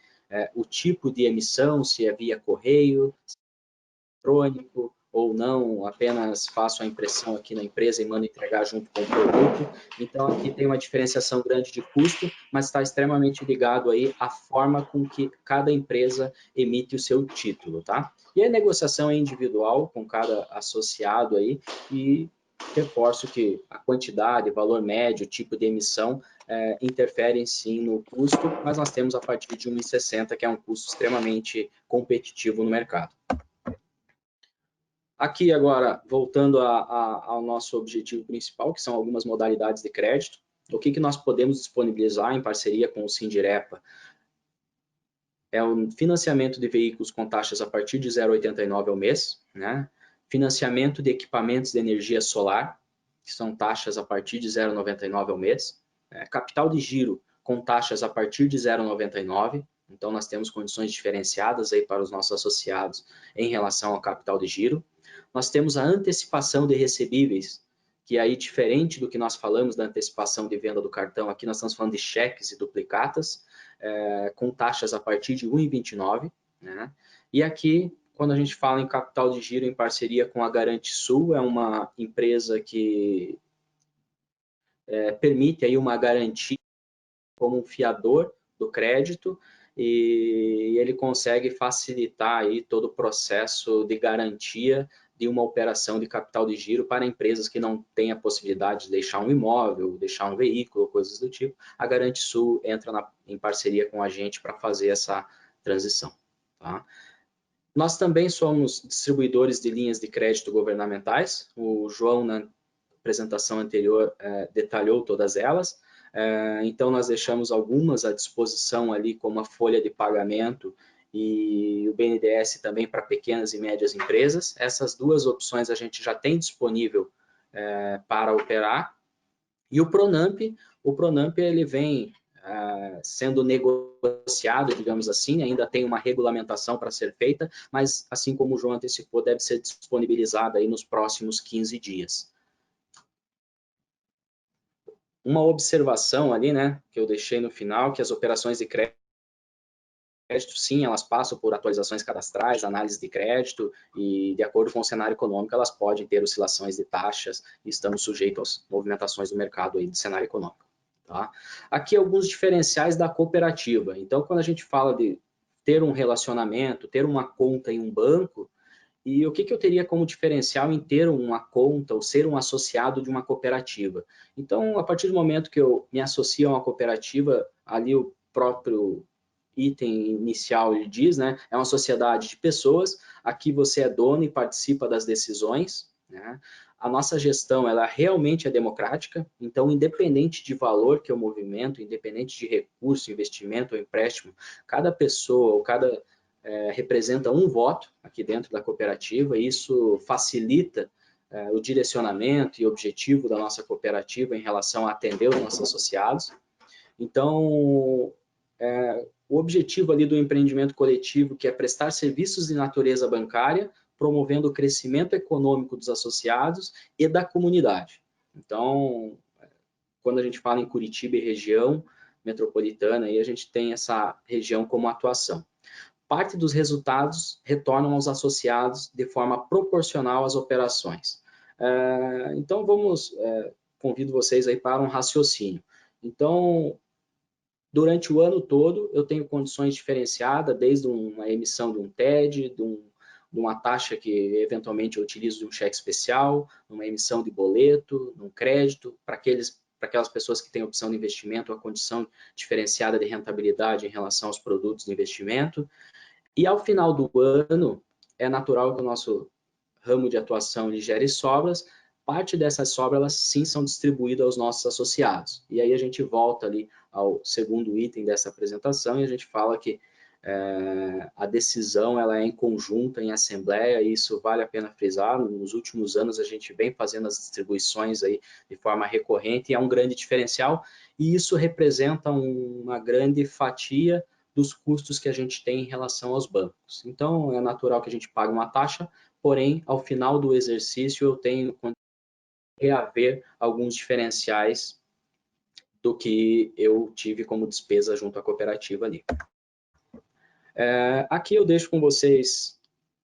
o tipo de emissão, se é via correio, se é eletrônico, ou não, apenas faço a impressão aqui na empresa e mando entregar junto com o produto. Então, aqui tem uma diferenciação grande de custo, mas está extremamente ligado aí à forma com que cada empresa emite o seu título, tá? E a negociação é individual com cada associado aí, e reforço que a quantidade, valor médio, tipo de emissão interferem sim no custo, mas nós temos a partir de R$ 1,60, que é um custo extremamente competitivo no mercado. Aqui agora, voltando ao nosso objetivo principal, que são algumas modalidades de crédito, o que nós podemos disponibilizar em parceria com o Sindirepa? É o financiamento de veículos com taxas a partir de 0,89 ao mês, né? Financiamento de equipamentos de energia solar, que são taxas a partir de 0,99 ao mês, capital de giro com taxas a partir de 0,99, então nós temos condições diferenciadas aí para os nossos associados em relação ao capital de giro. Nós temos a antecipação de recebíveis, que aí, diferente do que nós falamos da antecipação de venda do cartão, aqui nós estamos falando de cheques e duplicatas, com taxas a partir de 1,29, né? E aqui, quando a gente fala em capital de giro em parceria com a GaranteSul, é uma empresa que permite aí uma garantia como um fiador do crédito, e ele consegue facilitar aí todo o processo de garantia de uma operação de capital de giro para empresas que não têm a possibilidade de deixar um imóvel, deixar um veículo, coisas do tipo. A GaranteSul entra em parceria com a gente para fazer essa transição, tá? Nós também somos distribuidores de linhas de crédito governamentais. O João, na apresentação anterior, detalhou todas elas. Então, nós deixamos algumas à disposição ali, como a folha de pagamento e o BNDES também para pequenas e médias empresas. Essas duas opções a gente já tem disponível para operar. E o Pronamp ele vem sendo negociado, digamos assim, ainda tem uma regulamentação para ser feita, mas, assim como o João antecipou, deve ser disponibilizada aí nos próximos 15 dias. Uma observação ali, né, que eu deixei no final, que as operações de crédito, sim, elas passam por atualizações cadastrais, análise de crédito, e de acordo com o cenário econômico, elas podem ter oscilações de taxas, e estamos sujeitos às movimentações do mercado aí, do cenário econômico. Tá? Aqui alguns diferenciais da cooperativa. Então, quando a gente fala de ter um relacionamento, ter uma conta em um banco, e o que eu teria como diferencial em ter uma conta ou ser um associado de uma cooperativa? Então, a partir do momento que eu me associo a uma cooperativa, ali o próprio item inicial ele diz, né? É uma sociedade de pessoas, aqui você é dono e participa das decisões, né? A nossa gestão, ela realmente é democrática, então, independente de valor que eu movimento, independente de recurso, investimento ou empréstimo, cada pessoa ou cada representa um voto aqui dentro da cooperativa, e isso facilita o direcionamento e objetivo da nossa cooperativa em relação a atender os nossos associados. Então, o objetivo ali do empreendimento coletivo, que é prestar serviços de natureza bancária, promovendo o crescimento econômico dos associados e da comunidade. Então, quando a gente fala em Curitiba e região metropolitana, aí a gente tem essa região como atuação. Parte dos resultados retornam aos associados de forma proporcional às operações. Então, convido vocês aí para um raciocínio. Então, durante o ano todo, eu tenho condições diferenciadas, desde uma emissão de um TED, de uma taxa que eventualmente eu utilizo de um cheque especial, uma emissão de boleto, um crédito, para aquelas pessoas que têm opção de investimento, a condição diferenciada de rentabilidade em relação aos produtos de investimento. E ao final do ano, é natural que o nosso ramo de atuação ele gere sobras. Parte dessas sobras, elas sim são distribuídas aos nossos associados. E aí a gente volta ali ao segundo item dessa apresentação e a gente fala que a decisão ela é em conjunto, em assembleia, e isso vale a pena frisar. Nos últimos anos a gente vem fazendo as distribuições aí de forma recorrente e é um grande diferencial, e isso representa uma grande fatia dos custos que a gente tem em relação aos bancos. Então, é natural que a gente pague uma taxa, porém, ao final do exercício, eu tenho que reaver alguns diferenciais do que eu tive como despesa junto à cooperativa ali. Aqui eu deixo com vocês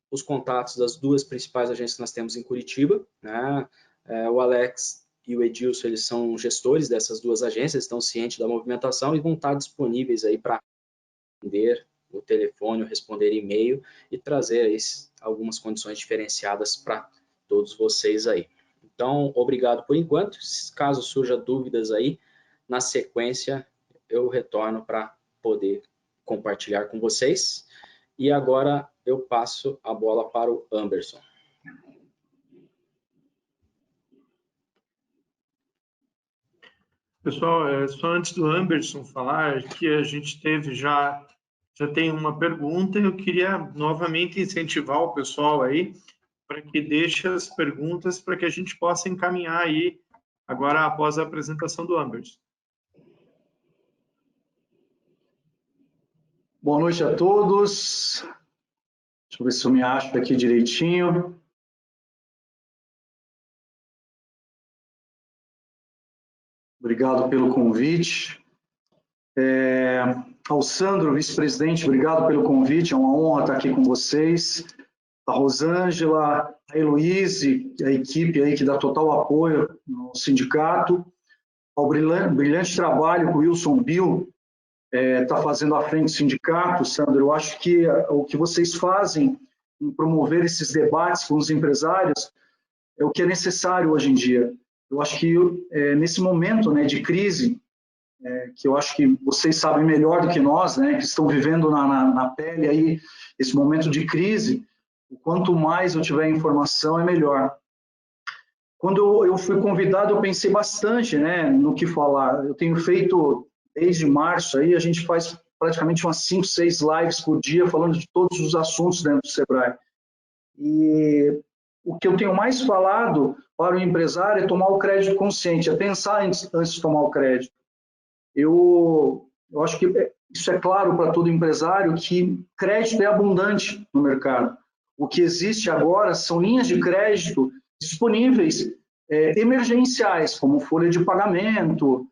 os contatos das duas principais agências que nós temos em Curitiba, né? O Alex e o Edilson, eles são gestores dessas duas agências, estão cientes da movimentação e vão estar disponíveis aí para atender o telefone, responder e-mail e trazer aí algumas condições diferenciadas para todos vocês aí. Então, obrigado por enquanto. Caso surja dúvidas aí, na sequência eu retorno para poder compartilhar com vocês. E agora eu passo a bola para o Anderson. Pessoal, só antes do Anderson falar, que a gente já tem uma pergunta, eu queria novamente incentivar o pessoal aí para que deixe as perguntas para que a gente possa encaminhar aí agora após a apresentação do Anderson. Boa noite a todos. Deixa eu ver se eu me acho aqui direitinho. Obrigado pelo convite. Ao Sandro, vice-presidente, obrigado pelo convite. É uma honra estar aqui com vocês. A Rosângela, a Heloíse, a equipe aí que dá total apoio no sindicato. Ao brilhante trabalho que o Wilson Bill está fazendo à frente do sindicato, Sandro. Eu acho que o que vocês fazem em promover esses debates com os empresários é o que é necessário hoje em dia. Eu acho que nesse momento, né, de crise, que eu acho que vocês sabem melhor do que nós, né, que estão vivendo na pele aí esse momento de crise, quanto mais eu tiver informação, é melhor. Quando eu fui convidado, eu pensei bastante, né, no que falar. Eu tenho feito desde março, aí a gente faz praticamente umas 5, 6 lives por dia falando de todos os assuntos dentro do Sebrae. E o que eu tenho mais falado para o empresário é tomar o crédito consciente, é pensar antes de tomar o crédito. Eu acho que isso é claro para todo empresário que crédito é abundante no mercado. O que existe agora são linhas de crédito disponíveis, emergenciais, como folha de pagamento,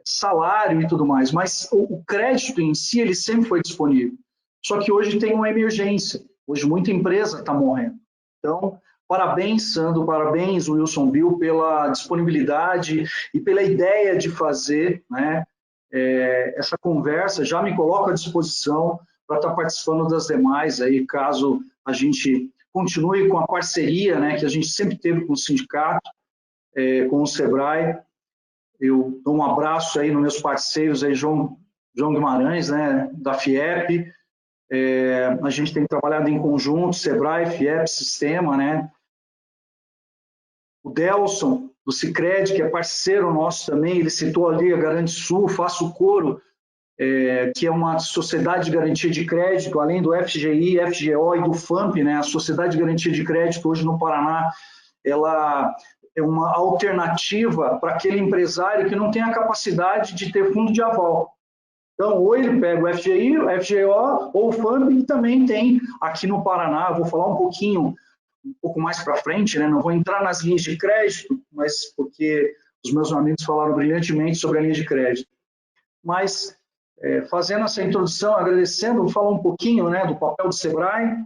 salário e tudo mais, mas o crédito em si ele sempre foi disponível. Só que hoje tem uma emergência, hoje muita empresa está morrendo. Então, parabéns, Sandro, parabéns, Wilson Bill, pela disponibilidade e pela ideia de fazer, né, essa conversa. Já me coloco à disposição para estar participando das demais, aí, caso a gente continue com a parceria, né, que a gente sempre teve com o sindicato, com o Sebrae. Eu dou um abraço aí nos meus parceiros, aí, João Guimarães, né, da FIEP. A gente tem trabalhado em conjunto, Sebrae, FIEP, Sistema, né? O Delson, do Sicredi, que é parceiro nosso também, ele citou ali a Garante Sul, Faço Coro, que é uma sociedade de garantia de crédito, além do FGI, FGO e do FAMP, né? A Sociedade de Garantia de Crédito, hoje no Paraná, ela é uma alternativa para aquele empresário que não tem a capacidade de ter fundo de aval. Então, ou ele pega o FGI, o FGO ou o FAMP, e também tem aqui no Paraná, vou falar um pouco mais para frente, né? Não vou entrar nas linhas de crédito, mas porque os meus amigos falaram brilhantemente sobre a linha de crédito. Mas, fazendo essa introdução, agradecendo, vou falar um pouquinho, né, do papel do SEBRAE,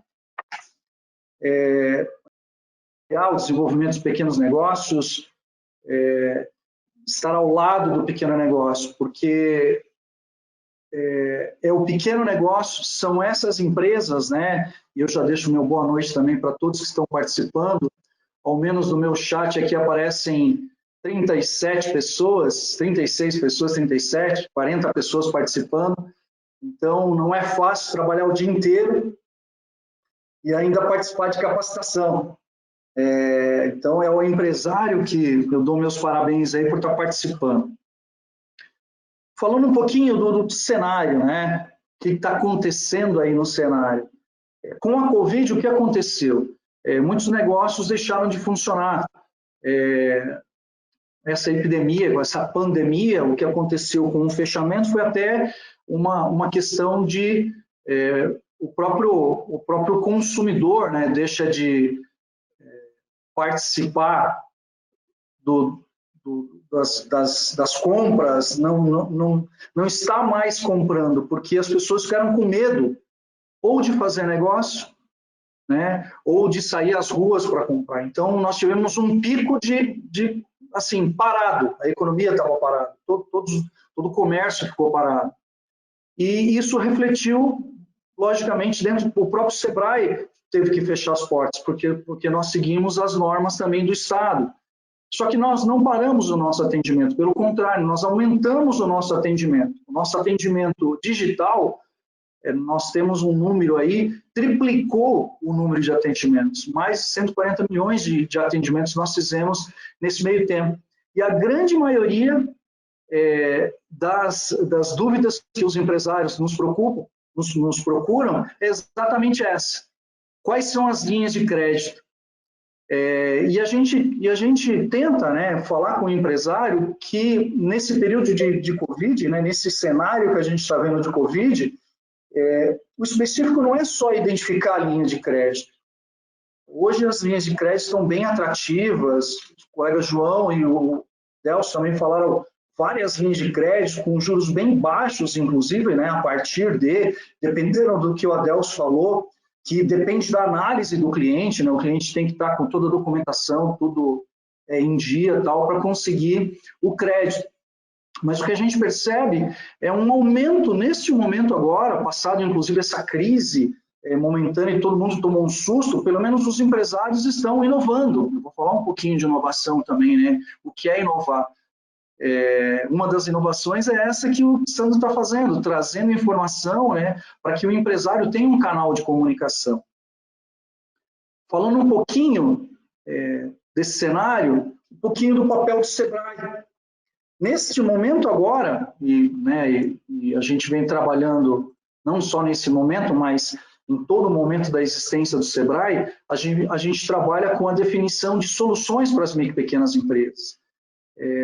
o desenvolvimento dos pequenos negócios, estar ao lado do pequeno negócio, porque o pequeno negócio, são essas empresas, né? E eu já deixo meu boa noite também para todos que estão participando. Ao menos no meu chat aqui aparecem 37 pessoas, 36 pessoas, 37, 40 pessoas participando. Então, não é fácil trabalhar o dia inteiro e ainda participar de capacitação. Então, é o empresário que eu dou meus parabéns aí por estar participando. Falando um pouquinho do cenário, né? O que está acontecendo aí no cenário? Com a Covid, o que aconteceu? Muitos negócios deixaram de funcionar. Essa epidemia, essa pandemia, o que aconteceu com o fechamento foi até uma questão de o próprio consumidor, né, deixa de participar das compras, não está mais comprando, porque as pessoas ficaram com medo ou de fazer negócio, né, ou de sair às ruas para comprar. Então, nós tivemos um pico de assim, parado, a economia estava parada, todo o comércio ficou parado. E isso refletiu, logicamente, dentro do próprio SEBRAE, teve que fechar as portas, porque nós seguimos as normas também do Estado. Só que nós não paramos o nosso atendimento, pelo contrário, nós aumentamos o nosso atendimento. O nosso atendimento digital, nós temos um número aí, triplicou o número de atendimentos, mais de 140 milhões de atendimentos nós fizemos nesse meio tempo. E a grande maioria das dúvidas que os empresários nos procuram é exatamente essa. Quais são as linhas de crédito? E a gente tenta, né, falar com o empresário que nesse período de Covid, né, nesse cenário que a gente está vendo de Covid, o específico não é só identificar a linha de crédito. Hoje as linhas de crédito estão bem atrativas, o colega João e o Delcio também falaram várias linhas de crédito com juros bem baixos, inclusive, né, a partir dependendo do que o Adelcio falou, que depende da análise do cliente, né, o cliente tem que estar com toda a documentação, tudo em dia, tal, para conseguir o crédito. Mas o que a gente percebe é um aumento neste momento agora, passado inclusive essa crise momentânea e todo mundo tomou um susto, pelo menos os empresários estão inovando. Eu vou falar um pouquinho de inovação também, né? O que é inovar? Uma das inovações é essa que o Sandro está fazendo, trazendo informação, né, para que o empresário tenha um canal de comunicação. Falando um pouquinho desse cenário, um pouquinho do papel do SEBRAE. Neste momento agora, e a gente vem trabalhando não só nesse momento, mas em todo momento da existência do SEBRAE, a gente trabalha com a definição de soluções para as micro e pequenas empresas.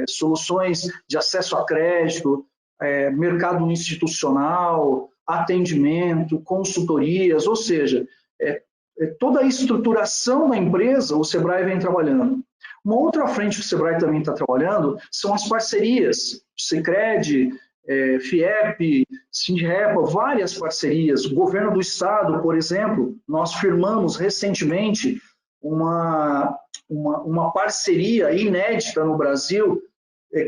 Soluções de acesso a crédito, mercado institucional, atendimento, consultorias, ou seja, toda a estruturação da empresa, o SEBRAE vem trabalhando. Uma outra frente que o SEBRAE também está trabalhando são as parcerias, Sicredi, FIEP, Sindirepa, várias parcerias. O governo do estado, por exemplo, nós firmamos recentemente uma parceria inédita no Brasil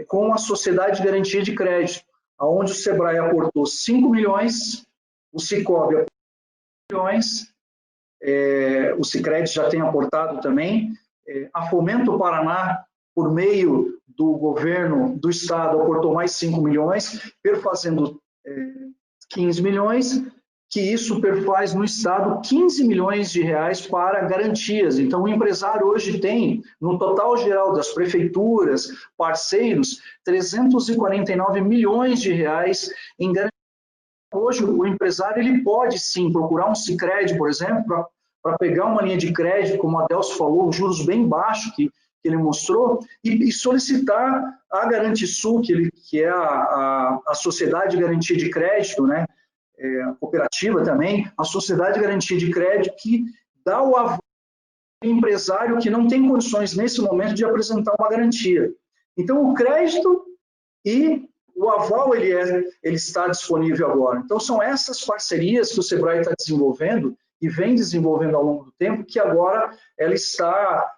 com a Sociedade de Garantia de Crédito, onde o SEBRAE aportou 5 milhões, o Sicob aportou 5 milhões, o Sicredi já tem aportado também, a Fomento Paraná, por meio do governo do estado, aportou mais 5 milhões, perfazendo 15 milhões, que isso perfaz no estado 15 milhões de reais para garantias. Então, o empresário hoje tem, no total geral das prefeituras, parceiros, 349 milhões de reais em garantias. Hoje, o empresário ele pode, sim, procurar um Sicredi, por exemplo, para pegar uma linha de crédito, como a Adelcio falou, juros bem baixos, que ele mostrou e solicitar a Garantisul, que é a Sociedade de Garantia de Crédito, né, a cooperativa também, a Sociedade de Garantia de Crédito, que dá o aval ao empresário que não tem condições nesse momento de apresentar uma garantia. Então, o crédito e o aval ele está disponível agora. Então, são essas parcerias que o Sebrae está desenvolvendo e vem desenvolvendo ao longo do tempo, que agora ela está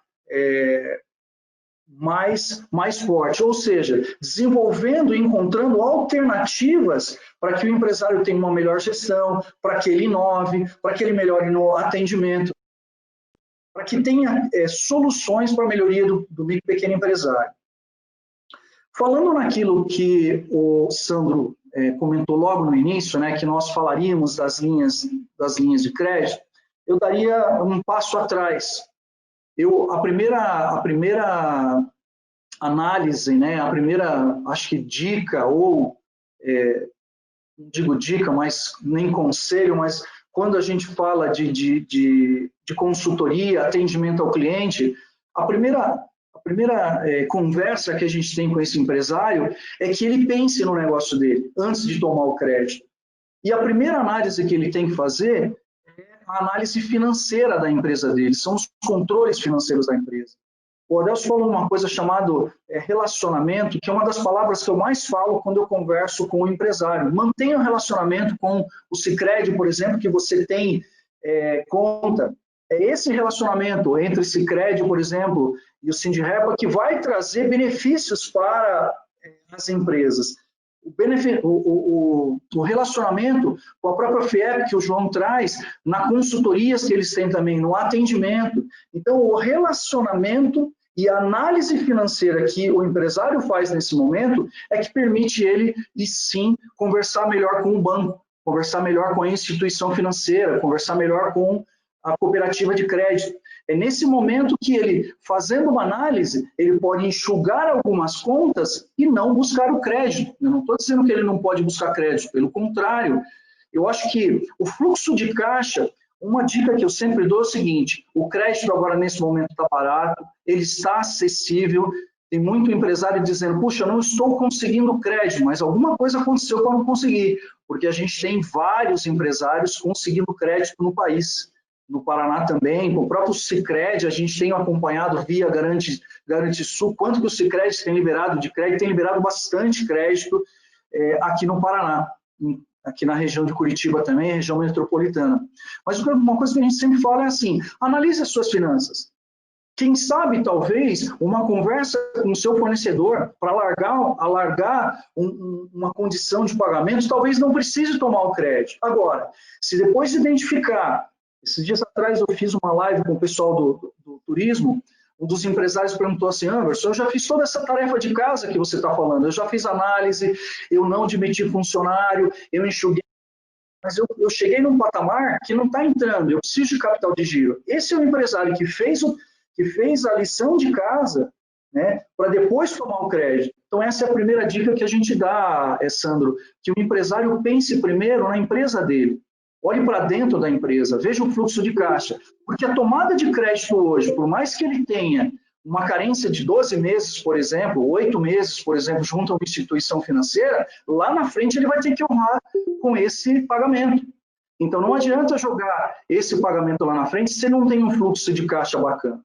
mais forte, ou seja, desenvolvendo e encontrando alternativas para que o empresário tenha uma melhor gestão, para que ele inove, para que ele melhore no atendimento, para que tenha soluções para a melhoria do micro e pequeno empresário. Falando naquilo que o Sandro comentou logo no início, né, que nós falaríamos das linhas de crédito, eu daria um passo atrás. A primeira análise, né, a primeira, acho que dica, ou, não digo dica, mas nem conselho, mas quando a gente fala de consultoria, atendimento ao cliente, a primeira conversa que a gente tem com esse empresário é que ele pense no negócio dele, antes de tomar o crédito. E a primeira análise que ele tem que fazer é a análise financeira da empresa dele, são os controles financeiros da empresa. O Adelso falou uma coisa chamada relacionamento, que é uma das palavras que eu mais falo quando eu converso com o empresário. Mantenha o relacionamento com o Sicredi, por exemplo, que você tem conta. É esse relacionamento entre o Sicredi, por exemplo, e o Sindirepa que vai trazer benefícios para as empresas. O relacionamento com a própria FIEP, que o João traz, na consultorias que eles têm também, no atendimento. Então, o relacionamento e a análise financeira que o empresário faz nesse momento é que permite ele, e sim, conversar melhor com o banco, conversar melhor com a instituição financeira, conversar melhor com a cooperativa de crédito. É nesse momento que ele, fazendo uma análise, ele pode enxugar algumas contas e não buscar o crédito. Eu não estou dizendo que ele não pode buscar crédito, pelo contrário. Eu acho que o fluxo de caixa, uma dica que eu sempre dou é o seguinte, o crédito agora nesse momento está barato, ele está acessível, tem muito empresário dizendo, puxa, eu não estou conseguindo crédito, mas alguma coisa aconteceu para não conseguir, porque a gente tem vários empresários conseguindo crédito no país. No Paraná também, com o próprio Sicredi, a gente tem acompanhado via Garantisul, quanto que o Sicredi tem liberado de crédito, tem liberado bastante crédito aqui no Paraná, aqui na região de Curitiba também, região metropolitana. Mas uma coisa que a gente sempre fala é assim, analise as suas finanças. Quem sabe, talvez, uma conversa com o seu fornecedor para alargar uma condição de pagamento, talvez não precise tomar o crédito. Agora, se depois identificar. Esses dias atrás eu fiz uma live com o pessoal do turismo, um dos empresários perguntou assim, Anderson, eu já fiz toda essa tarefa de casa que você está falando, eu já fiz análise, eu não demiti funcionário, eu enxuguei, mas eu cheguei num patamar que não está entrando, eu preciso de capital de giro. Esse é o empresário que fez a lição de casa, né, para depois tomar o crédito. Então essa é a primeira dica que a gente dá, Sandro, que o empresário pense primeiro na empresa dele. Olhe para dentro da empresa, veja o fluxo de caixa. Porque a tomada de crédito hoje, por mais que ele tenha uma carência de 12 meses, por exemplo, 8 meses, por exemplo, junto a uma instituição financeira, lá na frente ele vai ter que honrar com esse pagamento. Então não adianta jogar esse pagamento lá na frente se não tem um fluxo de caixa bacana.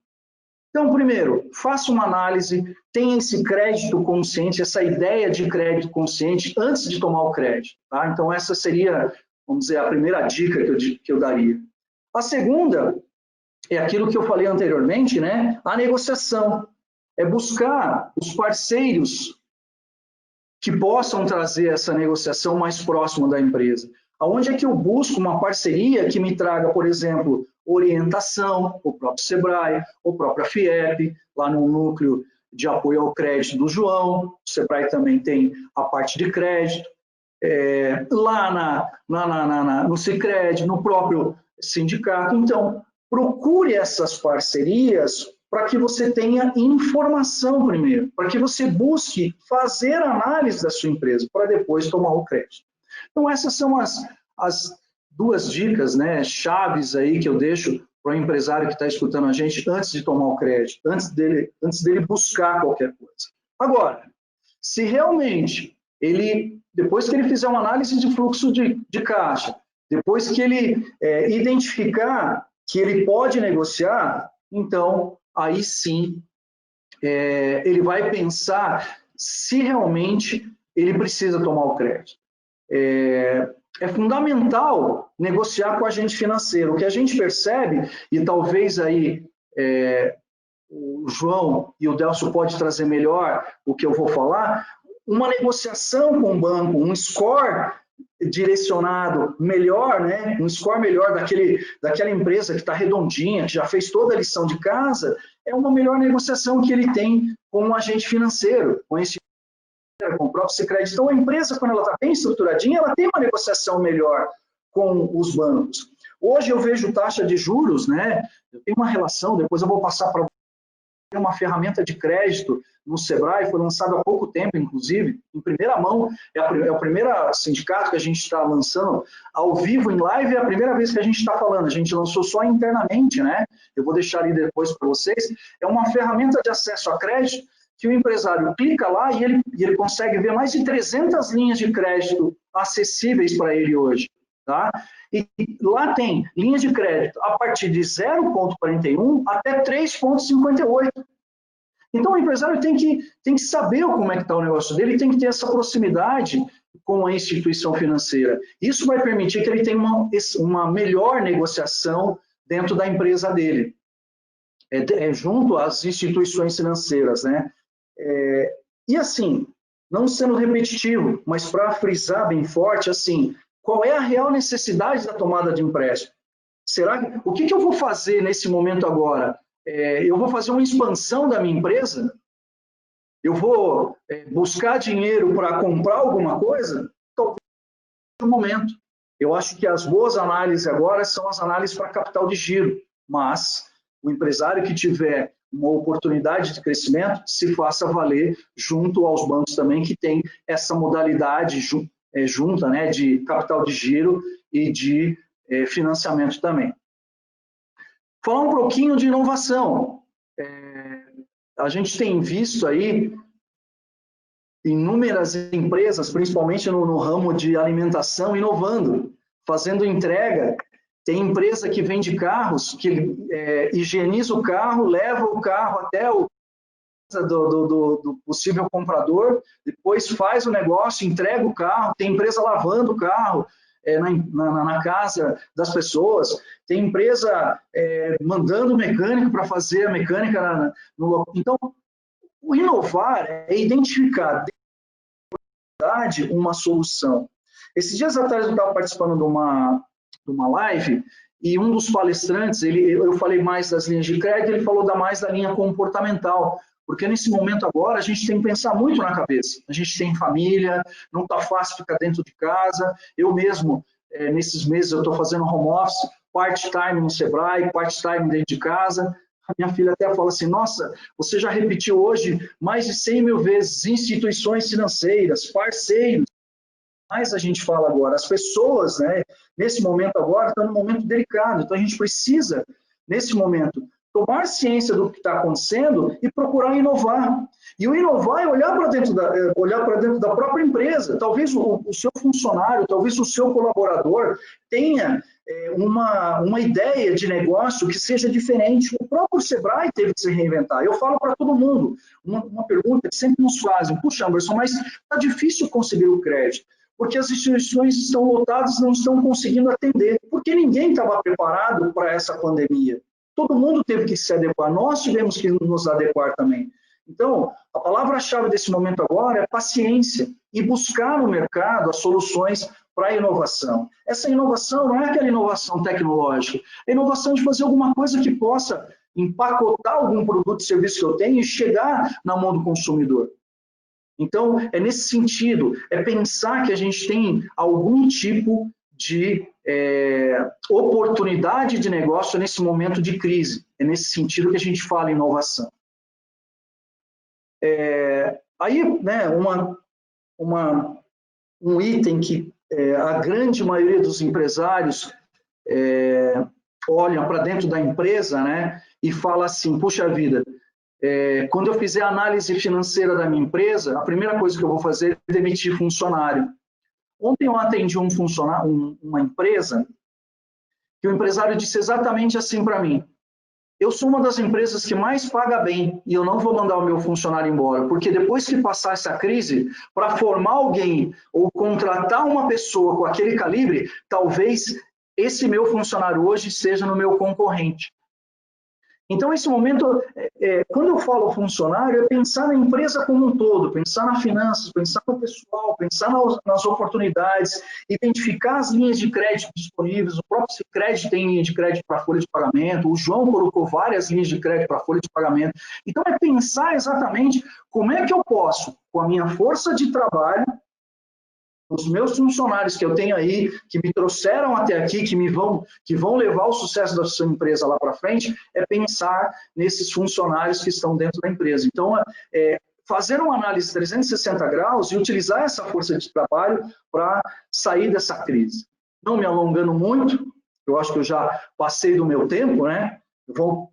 Então, primeiro, faça uma análise, tenha esse crédito consciente, essa ideia de crédito consciente antes de tomar o crédito. Tá? Então essa seria, vamos dizer, a primeira dica que eu daria. A segunda é aquilo que eu falei anteriormente, né? A negociação. É buscar os parceiros que possam trazer essa negociação mais próxima da empresa. Aonde é que eu busco uma parceria que me traga, por exemplo, orientação, o próprio Sebrae, o próprio FIEP, lá no núcleo de apoio ao crédito do João, o Sebrae também tem a parte de crédito, lá no Sicredi, no próprio sindicato. Então, procure essas parcerias para que você tenha informação primeiro, para que você busque fazer análise da sua empresa, para depois tomar o crédito. Então, essas são as duas dicas, né, chaves aí que eu deixo para o empresário que está escutando a gente antes de tomar o crédito, antes dele buscar qualquer coisa. Agora, se realmente ele, depois que ele fizer uma análise de fluxo de caixa, depois que ele identificar que ele pode negociar, então, aí sim, ele vai pensar se realmente ele precisa tomar o crédito. É fundamental negociar com o agente financeiro. O que a gente percebe, e talvez aí o João e o Delcio pode trazer melhor o que eu vou falar, uma negociação com o banco, um score direcionado melhor, né? Um score melhor daquela empresa que está redondinha, que já fez toda a lição de casa, é uma melhor negociação que ele tem com o agente financeiro, com o próprio Sicredi. Então, a empresa, quando ela está bem estruturadinha, ela tem uma negociação melhor com os bancos. Hoje eu vejo taxa de juros, né? Eu tenho uma relação, depois eu vou passar para uma ferramenta de crédito no Sebrae, foi lançado há pouco tempo, inclusive, em primeira mão, é o primeiro sindicato que a gente está lançando ao vivo, em live, é a primeira vez que a gente está falando, a gente lançou só internamente, né? Eu vou deixar ali depois para vocês. É uma ferramenta de acesso a crédito que o empresário clica lá e ele consegue ver mais de 300 linhas de crédito acessíveis para ele hoje, tá? E lá tem linhas de crédito a partir de 0,41 até 3,58. Então, o empresário tem que saber como é que está o negócio dele, tem que ter essa proximidade com a instituição financeira. Isso vai permitir que ele tenha uma melhor negociação dentro da empresa dele, junto às instituições financeiras, né? E assim, não sendo repetitivo, mas para frisar bem forte, assim, qual é a real necessidade da tomada de empréstimo? O que eu vou fazer nesse momento agora? Eu vou fazer uma expansão da minha empresa? Eu vou buscar dinheiro para comprar alguma coisa? Talvez no momento. Eu acho que as boas análises agora são as análises para capital de giro, mas o empresário que tiver uma oportunidade de crescimento se faça valer junto aos bancos também que tem essa modalidade junta, né, de capital de giro e de financiamento também. Falar um pouquinho de inovação. A gente tem visto aí inúmeras empresas, principalmente no ramo de alimentação, inovando, fazendo entrega. Tem empresa que vende carros, que higieniza o carro, leva o carro até o do possível comprador, depois faz o negócio, entrega o carro, tem empresa lavando o carro na casa das pessoas, tem empresa mandando o mecânico para fazer a mecânica Então, o inovar é identificar uma solução. Esses dias atrás eu estava participando de uma live e um dos palestrantes, eu falei mais das linhas de crédito, ele falou mais da linha comportamental, porque nesse momento agora a gente tem que pensar muito na cabeça. A gente tem família, não está fácil ficar dentro de casa. Eu mesmo, nesses meses, eu estou fazendo home office, part-time no Sebrae, part-time dentro de casa. A minha filha até fala assim, nossa, você já repetiu hoje mais de 100 mil vezes instituições financeiras, parceiros. Mas a gente fala agora, as pessoas, né, nesse momento agora, estão num momento delicado. Então, a gente precisa, nesse momento, tomar ciência do que está acontecendo e procurar inovar. E o inovar é olhar para dentro da própria empresa. Talvez o seu funcionário, talvez o seu colaborador tenha uma ideia de negócio que seja diferente. O próprio Sebrae teve que se reinventar. Eu falo para todo mundo, uma pergunta que sempre nos fazem, puxa, Anderson, mas está difícil conseguir o crédito, porque as instituições estão lotadas, não estão conseguindo atender, porque ninguém estava preparado para essa pandemia. Todo mundo teve que se adequar, nós tivemos que nos adequar também. Então, a palavra-chave desse momento agora é paciência e buscar no mercado as soluções para a inovação. Essa inovação não é aquela inovação tecnológica, é a inovação de fazer alguma coisa que possa empacotar algum produto e serviço que eu tenho e chegar na mão do consumidor. Então, é nesse sentido, é pensar que a gente tem algum tipo de oportunidade de negócio nesse momento de crise. É nesse sentido que a gente fala em inovação. Aí, né, um item que a grande maioria dos empresários olham para dentro da empresa, né, e falam assim, puxa vida, quando eu fizer a análise financeira da minha empresa, a primeira coisa que eu vou fazer é demitir funcionário. Ontem eu atendi uma empresa que o empresário disse exatamente assim para mim: eu sou uma das empresas que mais paga bem e eu não vou mandar o meu funcionário embora, porque depois que passar essa crise, para formar alguém ou contratar uma pessoa com aquele calibre, talvez esse meu funcionário hoje seja no meu concorrente. Então, esse momento, quando eu falo funcionário, é pensar na empresa como um todo, pensar nas finanças, pensar no pessoal, pensar nas oportunidades, identificar as linhas de crédito disponíveis. O próprio Sicredi tem linha de crédito para folha de pagamento, o João colocou várias linhas de crédito para folha de pagamento. Então, é pensar exatamente como é que eu posso, com a minha força de trabalho, os meus funcionários que eu tenho aí, que me trouxeram até aqui, que vão levar o sucesso da sua empresa lá para frente, é pensar nesses funcionários que estão dentro da empresa. Então, fazer uma análise 360 graus e utilizar essa força de trabalho para sair dessa crise. Não me alongando muito, eu acho que eu já passei do meu tempo, né? Vou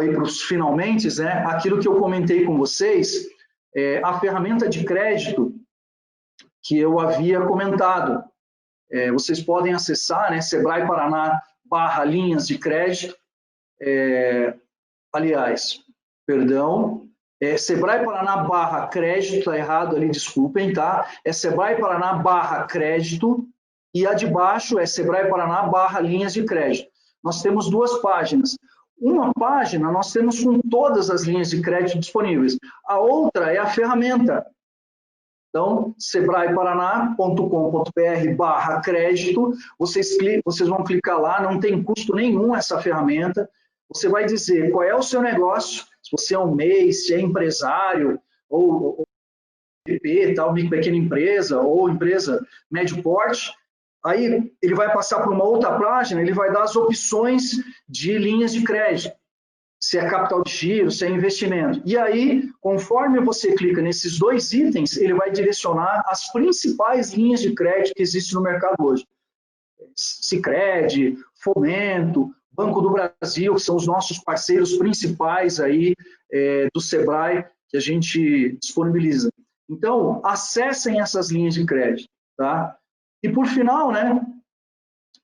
ir para os finalmente, né? Aquilo que eu comentei com vocês, a ferramenta de crédito que eu havia comentado. Vocês podem acessar, né, Sebrae Paraná /linhas de crédito, Sebrae Paraná /crédito, está errado ali, desculpem, tá? É Sebrae Paraná /crédito e a de baixo é Sebrae Paraná /linhas de crédito. Nós temos duas páginas. Uma página nós temos com todas as linhas de crédito disponíveis. A outra é a ferramenta. Então, sebraeparaná.com.br /crédito, vocês vão clicar lá, não tem custo nenhum essa ferramenta. Você vai dizer qual é o seu negócio, se você é um MEI, se é empresário, ou PP, tal, micro pequena empresa, ou empresa médio porte. Aí ele vai passar para uma outra página, ele vai dar as opções de linhas de crédito. Se é capital de giro, se é investimento. E aí, conforme você clica nesses dois itens, ele vai direcionar as principais linhas de crédito que existem no mercado hoje. Sicredi, Fomento, Banco do Brasil, que são os nossos parceiros principais aí do Sebrae, que a gente disponibiliza. Então, acessem essas linhas de crédito, tá? E por final, né,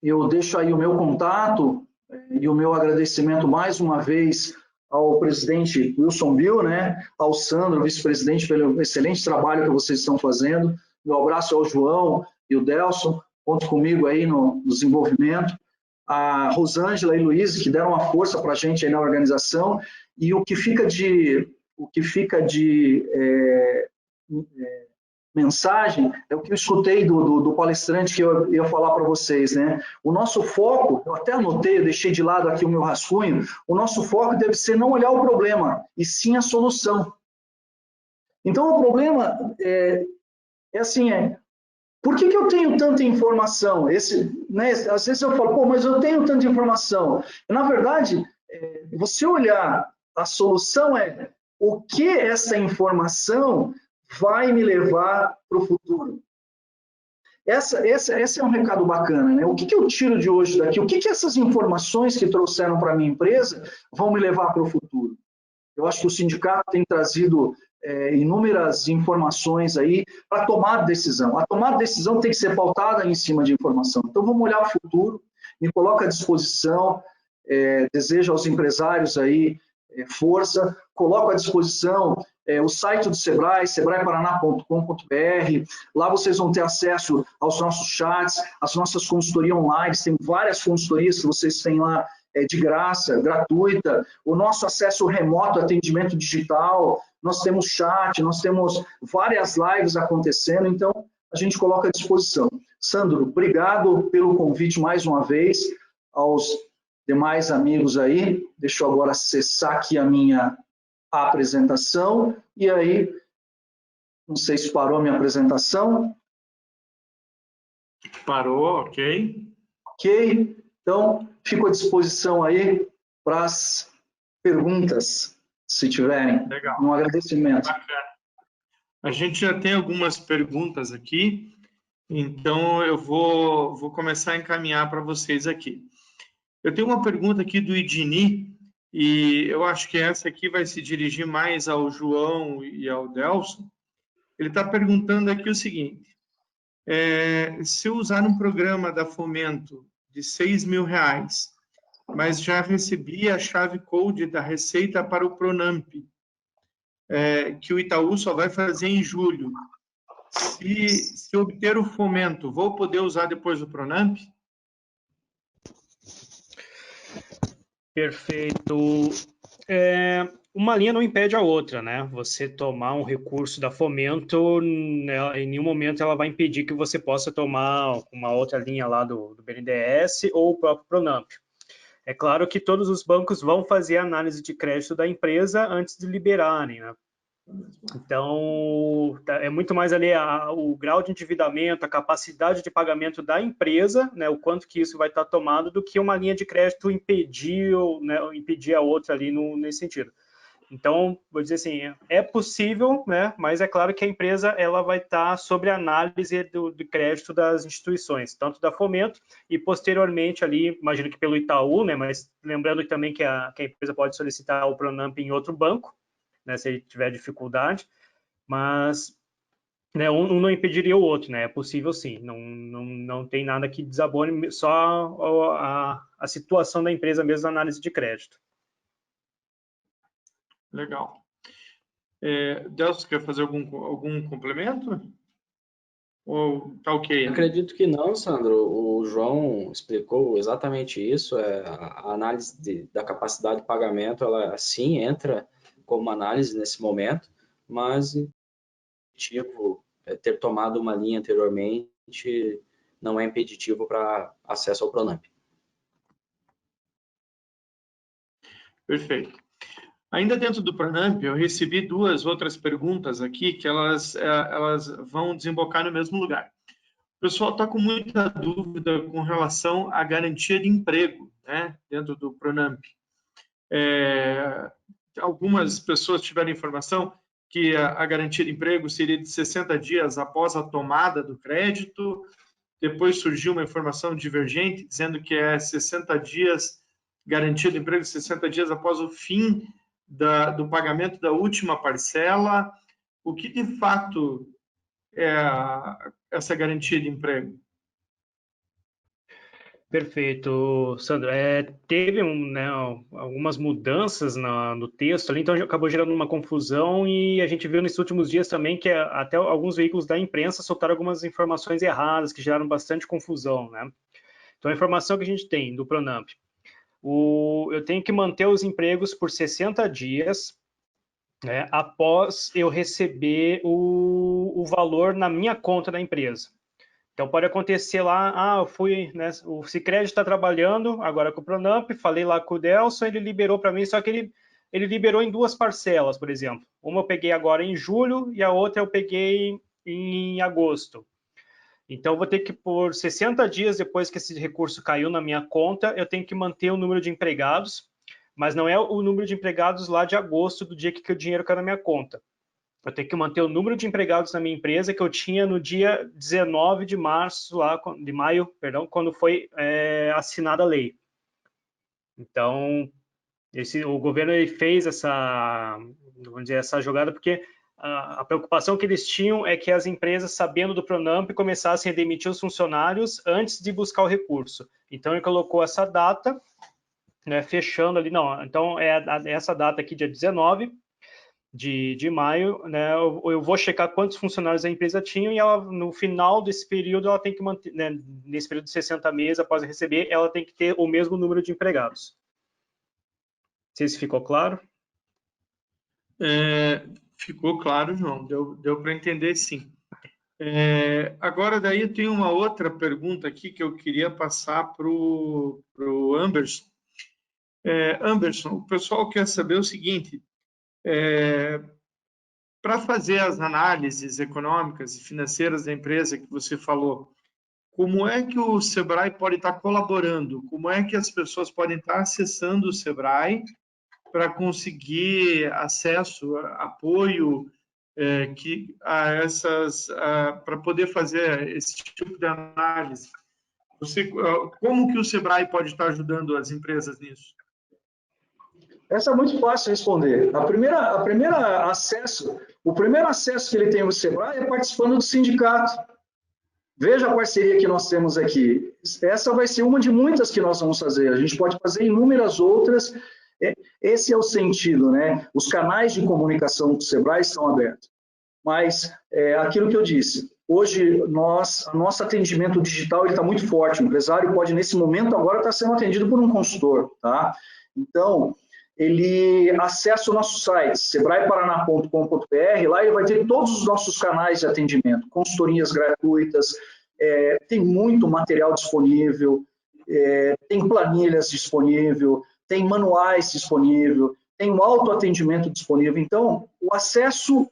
eu deixo aí o meu contato e o meu agradecimento mais uma vez ao presidente Wilson Bill, né, ao Sandro, vice-presidente, pelo excelente trabalho que vocês estão fazendo. Meu abraço ao João e o Delson, conto comigo aí no desenvolvimento. A Rosângela e Luiz, que deram uma força para a gente aí na organização. E o que fica de mensagem é o que eu escutei do palestrante que eu ia falar para vocês, né? O nosso foco, eu até anotei, eu deixei de lado aqui o meu rascunho, o nosso foco deve ser não olhar o problema, e sim a solução. Então, o problema por que eu tenho tanta informação? Às vezes eu falo, mas eu tenho tanta informação. Na verdade, você olhar, a solução é o que essa informação vai me levar para o futuro. Esse é um recado bacana, né? O que eu tiro de hoje daqui? O que essas informações que trouxeram para a minha empresa vão me levar para o futuro? Eu acho que o sindicato tem trazido inúmeras informações aí para tomar decisão. A tomada de decisão tem que ser pautada em cima de informação. Então, vamos olhar para o futuro, me coloca à disposição, desejo aos empresários aí força, coloco à disposição o site do Sebrae, sebraeparaná.com.br. Lá vocês vão ter acesso aos nossos chats, às nossas consultorias online. Tem várias consultorias que vocês têm lá de graça, gratuita. O nosso acesso remoto, atendimento digital. Nós temos chat, nós temos várias lives acontecendo. Então, a gente coloca à disposição. Sandro, obrigado pelo convite mais uma vez. Aos demais amigos aí, deixa eu agora acessar aqui a minha apresentação, e aí, não sei se parou a minha apresentação. Parou, ok. Ok, então, fico à disposição aí para as perguntas, se tiverem. Legal. Um agradecimento. Bacana. A gente já tem algumas perguntas aqui, então eu vou começar a encaminhar para vocês aqui. Eu tenho uma pergunta aqui do Idini, e eu acho que essa aqui vai se dirigir mais ao João e ao Delson. Ele está perguntando aqui o seguinte: se eu usar um programa da Fomento de R$6.000, mas já recebi a chave code da Receita para o Pronamp, que o Itaú só vai fazer em julho. Se obter o Fomento, vou poder usar depois o Pronamp? Perfeito. Uma linha não impede a outra, né? Você tomar um recurso da Fomento, né, em nenhum momento ela vai impedir que você possa tomar uma outra linha lá do BNDES ou o próprio Pronamp. É claro que todos os bancos vão fazer a análise de crédito da empresa antes de liberarem, né? Então, é muito mais ali o grau de endividamento, a capacidade de pagamento da empresa, né, o quanto que isso vai estar tomado, do que uma linha de crédito impedir, né, impedir a outra ali nesse sentido. Então, vou dizer assim, é possível, né, mas é claro que a empresa ela vai estar sob a análise do crédito das instituições, tanto da Fomento e posteriormente ali, imagino que pelo Itaú, né, mas lembrando também que a empresa pode solicitar o Pronamp em outro banco, né, se ele tiver dificuldade, mas, né, um não impediria o outro, né, é possível sim, não tem nada que desabone, só a situação da empresa mesmo na análise de crédito. Legal. Delcio, quer fazer algum complemento? Ou tá ok? Acredito que não, Sandro. O João explicou exatamente isso. A análise da capacidade de pagamento, ela sim entra como análise nesse momento, mas ter tomado uma linha anteriormente não é impeditivo para acesso ao Pronamp. Perfeito. Ainda dentro do Pronamp, eu recebi 2 outras perguntas aqui que elas vão desembocar no mesmo lugar. O pessoal está com muita dúvida com relação à garantia de emprego, né, dentro do Pronamp. Algumas pessoas tiveram informação que a garantia de emprego seria de 60 dias após a tomada do crédito. Depois surgiu uma informação divergente, dizendo que é 60 dias, garantia de emprego 60 dias após o fim do pagamento da última parcela. O que, de fato, é essa garantia de emprego? Perfeito, Sandro. Teve né, algumas mudanças no texto ali, então acabou gerando uma confusão e a gente viu nesses últimos dias também que até alguns veículos da imprensa soltaram algumas informações erradas que geraram bastante confusão, né? Então a informação que a gente tem do Pronamp, eu tenho que manter os empregos por 60 dias, né, após eu receber o valor na minha conta da empresa. Então pode acontecer lá, eu fui, né, o Sicredi está trabalhando agora com o Pronamp, falei lá com o Delson, ele liberou para mim, só que ele liberou em 2 parcelas, por exemplo. Uma eu peguei agora em julho e a outra eu peguei em agosto. Então, eu vou ter que, por 60 dias depois que esse recurso caiu na minha conta, eu tenho que manter o número de empregados, mas não é o número de empregados lá de agosto, do dia que o dinheiro caiu na minha conta. Eu tenho que manter o número de empregados na minha empresa que eu tinha no dia 19 de maio, quando foi assinada a lei. Então, o governo ele fez vamos dizer, essa jogada porque a preocupação que eles tinham é que as empresas, sabendo do Pronamp, começassem a demitir os funcionários antes de buscar o recurso. Então, ele colocou essa data, né, fechando ali, não, então essa data aqui, dia 19 de maio, né, eu vou checar quantos funcionários a empresa tinha e ela, no final desse período, ela tem que manter, né, nesse período de 60 meses após receber, ela tem que ter o mesmo número de empregados. Não sei se ficou claro. Ficou claro, João. Deu para entender, sim. Agora, daí, eu tenho uma outra pergunta aqui que eu queria passar para o Anderson. Anderson, o pessoal quer saber o seguinte: para fazer as análises econômicas e financeiras da empresa que você falou, como é que o Sebrae pode estar colaborando? Como é que as pessoas podem estar acessando o Sebrae para conseguir acesso, apoio para poder fazer esse tipo de análise? Como que o Sebrae pode estar ajudando as empresas nisso? Essa é muito fácil de responder. O primeiro acesso que ele tem ao Sebrae é participando do sindicato. Veja a parceria que nós temos aqui. Essa vai ser uma de muitas que nós vamos fazer. A gente pode fazer inúmeras outras. Esse é o sentido, né? Os canais de comunicação do Sebrae estão abertos. Mas, aquilo que eu disse, hoje, nosso atendimento digital está muito forte. O empresário pode, nesse momento, agora estar sendo atendido por um consultor. Tá? Então, ele acessa o nosso site, sebraeparaná.com.br, lá ele vai ter todos os nossos canais de atendimento, consultorias gratuitas, tem muito material disponível, tem planilhas disponível, tem manuais disponível, tem um autoatendimento disponível. Então, o acesso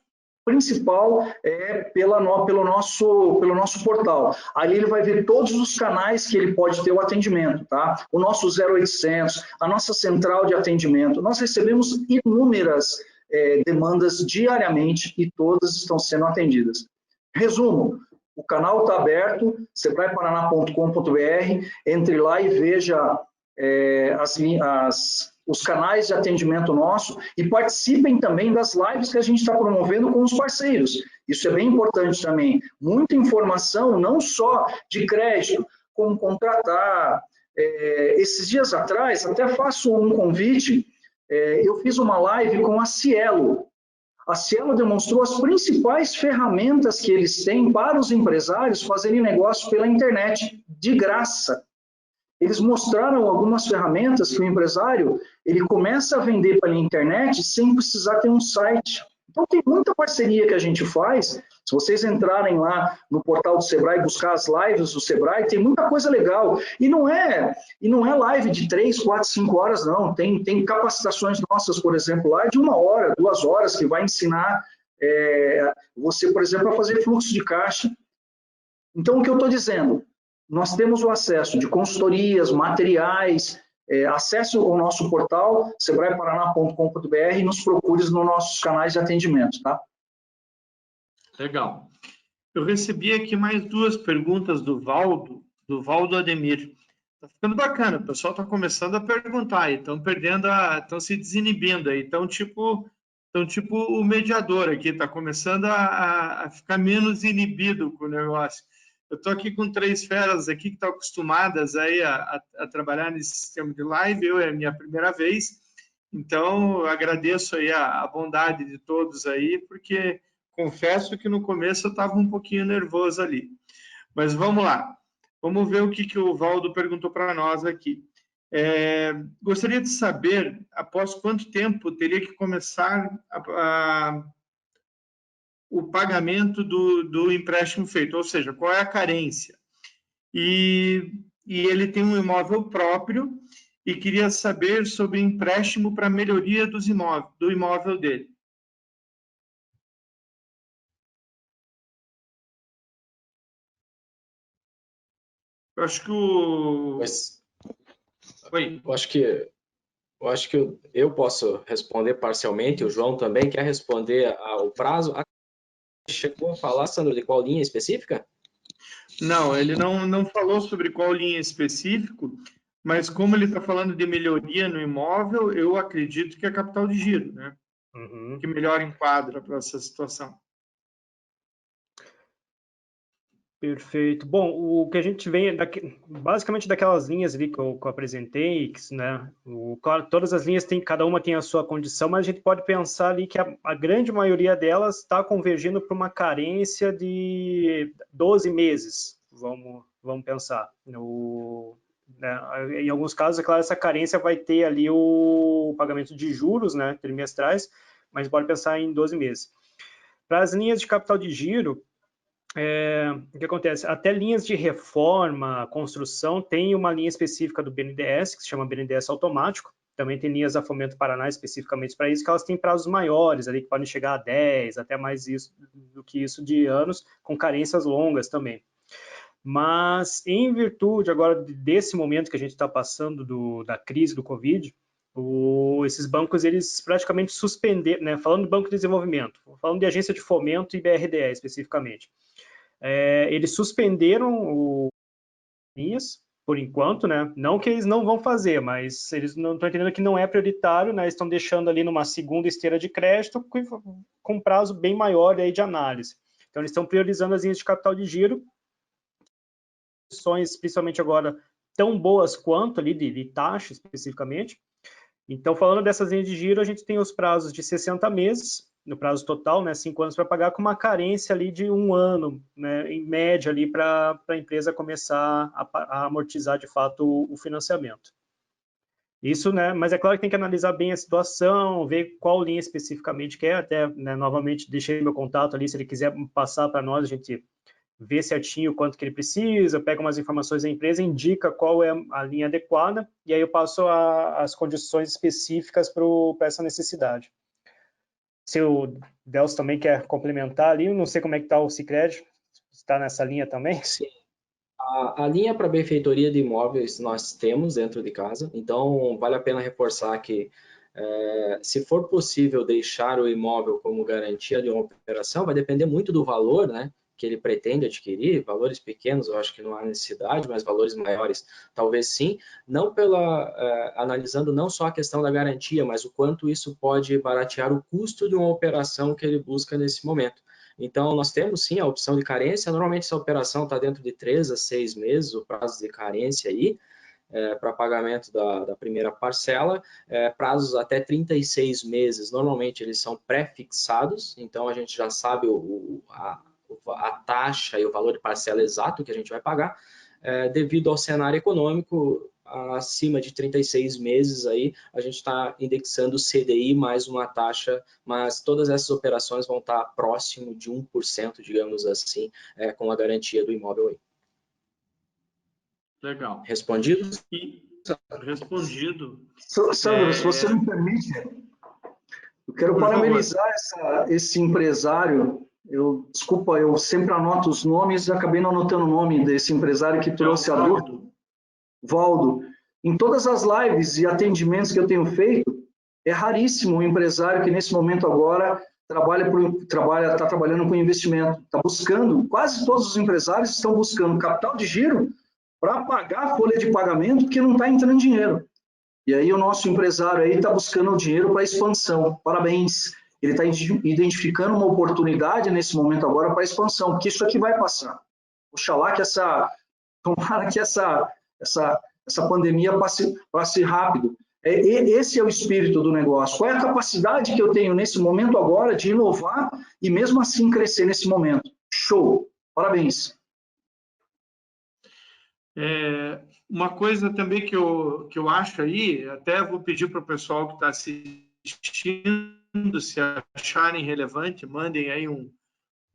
principal é pelo nosso portal. Ali ele vai ver todos os canais que ele pode ter o atendimento, tá? O nosso 0800, a nossa central de atendimento. Nós recebemos inúmeras demandas diariamente e todas estão sendo atendidas. Resumo, o canal está aberto, sebraeparaná.com.br, entre lá e veja os canais de atendimento nosso e participem também das lives que a gente está promovendo com os parceiros. Isso é bem importante também. Muita informação, não só de crédito, como contratar. Esses dias atrás, até faço um convite, eu fiz uma live com a Cielo. A Cielo demonstrou as principais ferramentas que eles têm para os empresários fazerem negócio pela internet, de graça. Eles mostraram algumas ferramentas que o empresário ele começa a vender pela internet sem precisar ter um site. Então, tem muita parceria que a gente faz. Se vocês entrarem lá no portal do Sebrae e buscar as lives do Sebrae, tem muita coisa legal. E não é live de 3, 4, 5 horas, não. Tem capacitações nossas, por exemplo, lá de 1 hora, 2 horas, que vai ensinar você, por exemplo, a fazer fluxo de caixa. Então, o que eu estou dizendo? Nós temos o acesso de consultorias, materiais, acesse o nosso portal, sebraeparaná.com.br e nos procure nos nossos canais de atendimento, tá? Legal. Eu recebi aqui mais 2 perguntas do Valdo Ademir. Está ficando bacana, o pessoal está começando a perguntar, estão se desinibindo aí, estão tipo o mediador aqui, está começando a ficar menos inibido com o negócio. Eu estou aqui com 3 feras aqui que estão acostumadas aí a trabalhar nesse sistema de live, é a minha primeira vez, então eu agradeço aí a bondade de todos aí, porque confesso que no começo eu estava um pouquinho nervoso ali. Mas vamos lá, vamos ver o que o Valdo perguntou para nós aqui. Gostaria de saber, após quanto tempo teria que começar o pagamento do empréstimo feito, ou seja, qual é a carência. E ele tem um imóvel próprio e queria saber sobre empréstimo para melhoria do imóvel dele. Eu acho que Oi. Eu acho que eu posso responder parcialmente, o João também quer responder ao prazo. Chegou a falar, Sandro, de qual linha específica? Não, ele não falou sobre qual linha específico, mas como ele está falando de melhoria no imóvel, eu acredito que é capital de giro, né? Que melhor enquadra para essa situação. Perfeito. Bom, o que a gente vê basicamente daquelas linhas ali que eu apresentei, né? Claro, todas as linhas cada uma tem a sua condição, mas a gente pode pensar ali que a grande maioria delas está convergindo para uma carência de 12 meses, vamos pensar. Em alguns casos, é claro, essa carência vai ter ali o pagamento de juros, né, trimestrais, mas pode pensar em 12 meses. Para as linhas de capital de giro, o que acontece? Até linhas de reforma, construção, tem uma linha específica do BNDES, que se chama BNDES automático. Também tem linhas da Fomento Paraná especificamente para isso, que elas têm prazos maiores, ali, que podem chegar a 10, até mais do que isso de anos, com carências longas também. Mas, em virtude agora desse momento que a gente está passando da crise do Covid, esses bancos, eles praticamente suspenderam, né? Falando do Banco de Desenvolvimento, falando de Agência de Fomento e BRDE especificamente, eles suspenderam linhas, por enquanto, né? Não que eles não vão fazer, mas eles não estão entendendo que não é prioritário, né? Estão deixando ali numa segunda esteira de crédito com prazo bem maior aí de análise. Então, eles estão priorizando as linhas de capital de giro, principalmente agora, tão boas quanto ali de taxa especificamente. Então, falando dessas linhas de giro, a gente tem os prazos de 60 meses, no prazo total, né, 5 anos para pagar, com uma carência ali de 1 ano, né, em média ali para a empresa começar a amortizar de fato o financiamento. Isso, né, mas é claro que tem que analisar bem a situação, ver qual linha especificamente quer, até, né, novamente, deixei meu contato ali, se ele quiser passar para nós, a gente vê certinho quanto que ele precisa, pega umas informações da empresa, indica qual é a linha adequada, e aí eu passo as condições específicas para essa necessidade. Se o Delcio também quer complementar ali, não sei como é que está o Sicredi, está nessa linha também? Sim. A linha para benfeitoria de imóveis nós temos dentro de casa, então vale a pena reforçar que se for possível deixar o imóvel como garantia de uma operação, vai depender muito do valor, né, que ele pretende adquirir. Valores pequenos eu acho que não há necessidade, mas valores maiores talvez sim, não analisando não só a questão da garantia, mas o quanto isso pode baratear o custo de uma operação que ele busca nesse momento. Então, nós temos sim a opção de carência. Normalmente, essa operação está dentro de 3 a 6 meses, o prazo de carência aí, para pagamento da primeira parcela. Prazos até 36 meses, normalmente eles são pré-fixados, então a gente já sabe a taxa e o valor de parcela exato que a gente vai pagar. Devido ao cenário econômico, acima de 36 meses aí, a gente está indexando o CDI mais uma taxa, mas todas essas operações vão estar próximo de 1%, digamos assim, com a garantia do imóvel aí. Legal. Respondido? Respondido. Sandro, se você me permite, eu quero parabenizar esse empresário. Desculpa, eu sempre anoto os nomes e acabei não anotando o nome desse empresário que trouxe a dúvida. Valdo. Em todas as lives e atendimentos que eu tenho feito, é raríssimo um empresário que nesse momento agora está trabalhando com investimento, está buscando, quase todos os empresários estão buscando capital de giro para pagar a folha de pagamento, porque não está entrando dinheiro. E aí o nosso empresário aí está buscando o dinheiro para expansão. Parabéns. Ele está identificando uma oportunidade nesse momento agora para expansão, porque isso aqui vai passar. Oxalá que tomara que essa pandemia passe rápido. Esse é o espírito do negócio. Qual é a capacidade que eu tenho nesse momento agora de inovar e mesmo assim crescer nesse momento? Show! Parabéns! Uma coisa também que eu acho aí, até vou pedir para o pessoal que está assistindo, se acharem relevante, mandem aí um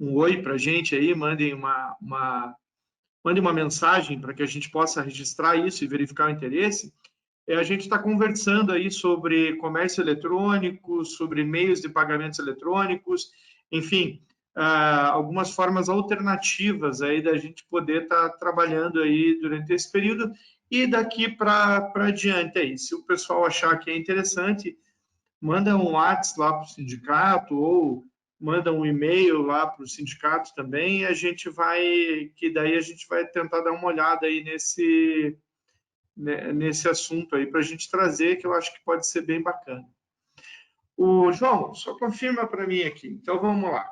oi para a gente aí, mandem uma mensagem para que a gente possa registrar isso e verificar o interesse. A gente está conversando aí sobre comércio eletrônico, sobre meios de pagamentos eletrônicos, enfim, algumas formas alternativas aí da gente poder estar trabalhando aí durante esse período e daqui para adiante aí. Se o pessoal achar que é interessante, manda um WhatsApp lá para o sindicato ou manda um e-mail lá para o sindicato também, e daí a gente vai tentar dar uma olhada aí nesse assunto aí para a gente trazer, que eu acho que pode ser bem bacana. O João, só confirma para mim aqui. Então vamos lá.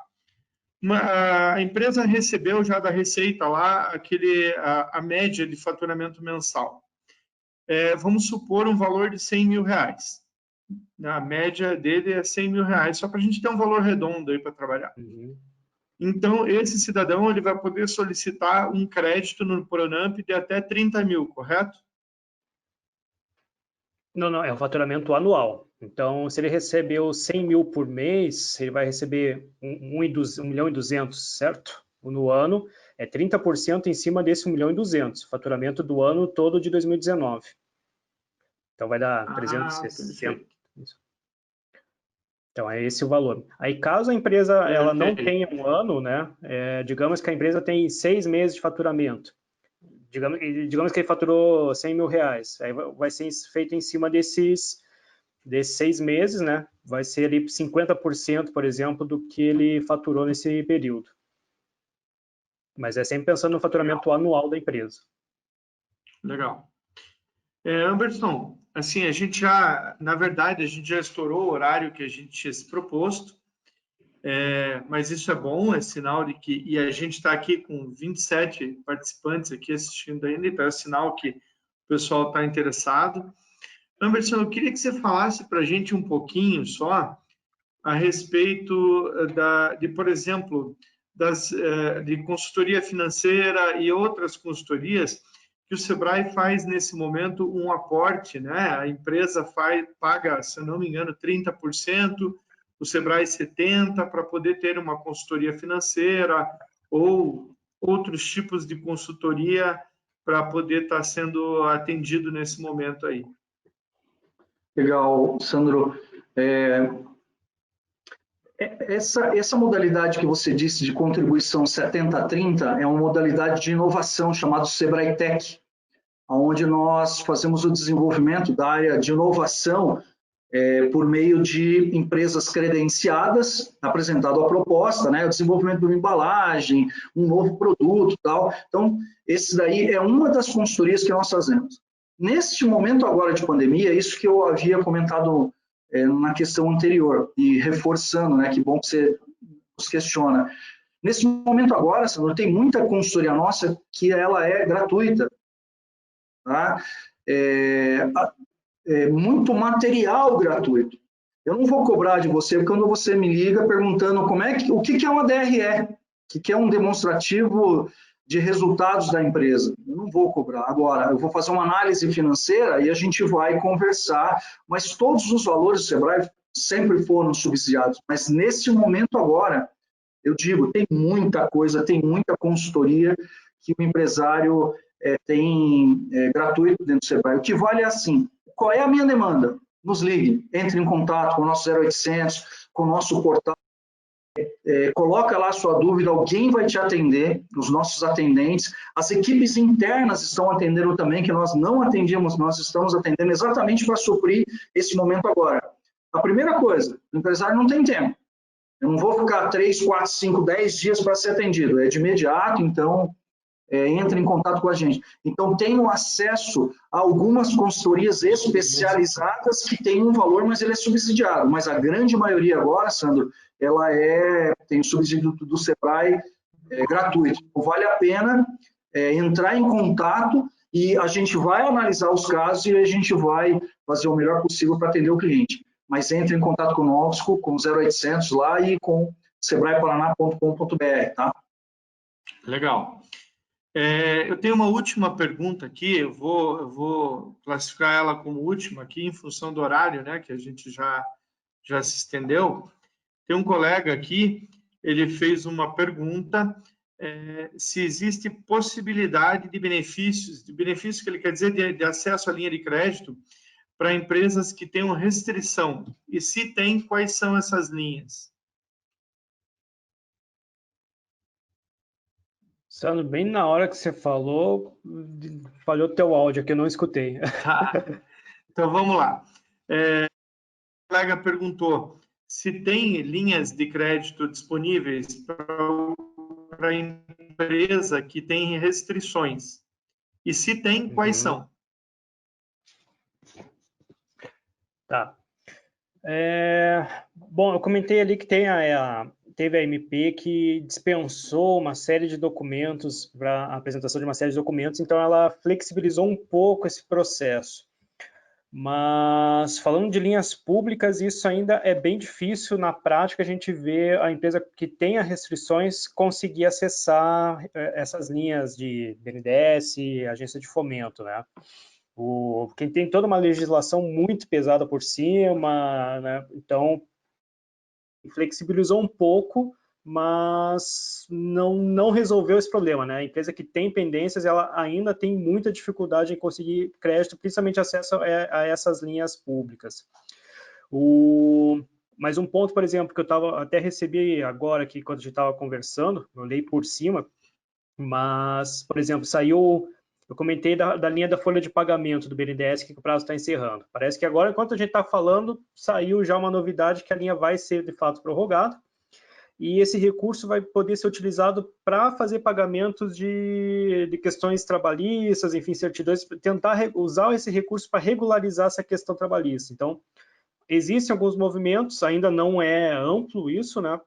A empresa recebeu já da Receita lá a média de faturamento mensal. Vamos supor um valor de R$100 mil. A média dele é R$100 mil, só para a gente ter um valor redondo aí para trabalhar. Uhum. Então, esse cidadão ele vai poder solicitar um crédito no Pronamp de até 30 mil, correto? Não, é um faturamento anual. Então, se ele recebeu 100 mil por mês, ele vai receber 1.200.000, certo? No ano, é 30% em cima desse 1.200.000, faturamento do ano todo de 2019. Então, vai dar 360. Então, é esse o valor. Aí, caso a empresa ela não tenha um ano, né? Digamos que a empresa tem 6 meses de faturamento. Digamos que ele faturou R$100 mil. Aí vai ser feito em cima desses 6 meses, né? Vai ser ali 50%, por exemplo, do que ele faturou nesse período. Mas é sempre pensando no faturamento anual da empresa. Legal. Anderson, assim, a gente já, na verdade, a gente já estourou o horário que a gente tinha se proposto, mas isso é bom, é sinal de que, e a gente está aqui com 27 participantes aqui assistindo ainda, então é sinal que o pessoal está interessado. Anderson, eu queria que você falasse para a gente um pouquinho só a respeito por exemplo, de consultoria financeira e outras consultorias que o Sebrae faz nesse momento um aporte, né? A empresa paga, se eu não me engano, 30%, o Sebrae 70% para poder ter uma consultoria financeira ou outros tipos de consultoria para poder estar sendo atendido nesse momento aí. Legal, Sandro. Essa modalidade que você disse de contribuição 70-30 é uma modalidade de inovação chamada Sebrae Tech, onde nós fazemos o desenvolvimento da área de inovação por meio de empresas credenciadas, apresentado a proposta, né, o desenvolvimento de uma embalagem, um novo produto, tal. Então, esse daí é uma das consultorias que nós fazemos. Neste momento agora de pandemia, isso que eu havia comentado na questão anterior, e reforçando, né, que bom que você nos questiona. Nesse momento agora, Sandro, tem muita consultoria nossa que ela é gratuita, tá? Muito material gratuito. Eu não vou cobrar de você quando você me liga perguntando o que é uma DRE, o que é um demonstrativo de resultados da empresa. Eu não vou cobrar. Agora, eu vou fazer uma análise financeira e a gente vai conversar, mas todos os valores do Sebrae sempre foram subsidiados. Mas nesse momento agora, eu digo, tem muita coisa, tem muita consultoria que o empresário tem gratuito dentro do Sebrae. O que vale é assim, qual é a minha demanda? Nos ligue, entre em contato com o nosso 0800, com o nosso portal, coloca lá a sua dúvida, alguém vai te atender, os nossos atendentes, as equipes internas estão atendendo também, que nós não atendíamos, nós estamos atendendo exatamente para suprir esse momento agora. A primeira coisa, o empresário não tem tempo, eu não vou ficar 3, 4, 5, 10 dias para ser atendido, é de imediato, então entre em contato com a gente. Então, tenho acesso a algumas consultorias especializadas que têm um valor, mas ele é subsidiado. Mas a grande maioria agora, Sandro, ela tem o subsídio do Sebrae gratuito. Então, vale a pena entrar em contato e a gente vai analisar os casos e a gente vai fazer o melhor possível para atender o cliente. Mas entre em contato conosco, com o 0800 lá e com sebraeparaná.com.br, tá? Legal. Eu tenho uma última pergunta aqui, eu vou classificar ela como última aqui, em função do horário, né, que a gente já se estendeu. Tem um colega aqui, ele fez uma pergunta, se existe possibilidade de benefícios que ele quer dizer de acesso à linha de crédito para empresas que tenham restrição, e se tem, quais são essas linhas? Sandro, bem na hora que você falou, falhou teu áudio, que eu não escutei. Então, vamos lá. O colega perguntou se tem linhas de crédito disponíveis para a empresa que tem restrições. E se tem, quais são? Tá. Bom, eu comentei ali que teve a MP que dispensou uma série de documentos para a apresentação de uma série de documentos, então ela flexibilizou um pouco esse processo. Mas falando de linhas públicas, isso ainda é bem difícil na prática a gente ver a empresa que tenha restrições conseguir acessar essas linhas de BNDES, agência de fomento, né? Porque tem toda uma legislação muito pesada por cima, né? Então flexibilizou um pouco, mas não resolveu esse problema, né? A empresa que tem pendências, ela ainda tem muita dificuldade em conseguir crédito, principalmente acesso a essas linhas públicas. Mas um ponto, por exemplo, que eu até recebi agora aqui, quando a gente estava conversando, eu olhei por cima, mas, por exemplo, eu comentei da linha da folha de pagamento do BNDES, que o prazo está encerrando. Parece que agora, enquanto a gente está falando, saiu já uma novidade que a linha vai ser, de fato, prorrogada. e esse recurso vai poder ser utilizado para fazer pagamentos de questões trabalhistas, enfim, certidões, tentar usar esse recurso para regularizar essa questão trabalhista. Então, existem alguns movimentos, ainda não é amplo isso, né,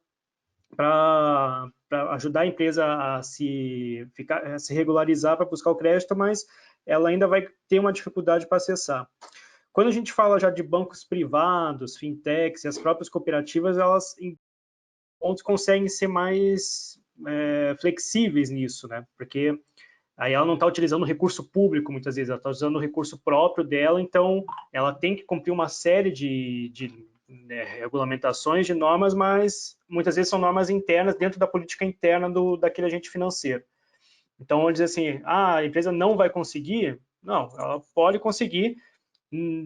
para ajudar a empresa a se regularizar para buscar o crédito, mas ela ainda vai ter uma dificuldade para acessar. Quando a gente fala já de bancos privados, fintechs e as próprias cooperativas, elas em pontos conseguem ser mais flexíveis nisso, né? Porque aí ela não está utilizando o recurso público muitas vezes, ela está usando o recurso próprio dela, então ela tem que cumprir uma série de regulamentações, de normas, mas muitas vezes são normas internas dentro da política interna daquele agente financeiro. Então, vamos dizer assim, a empresa não vai conseguir? Não, ela pode conseguir,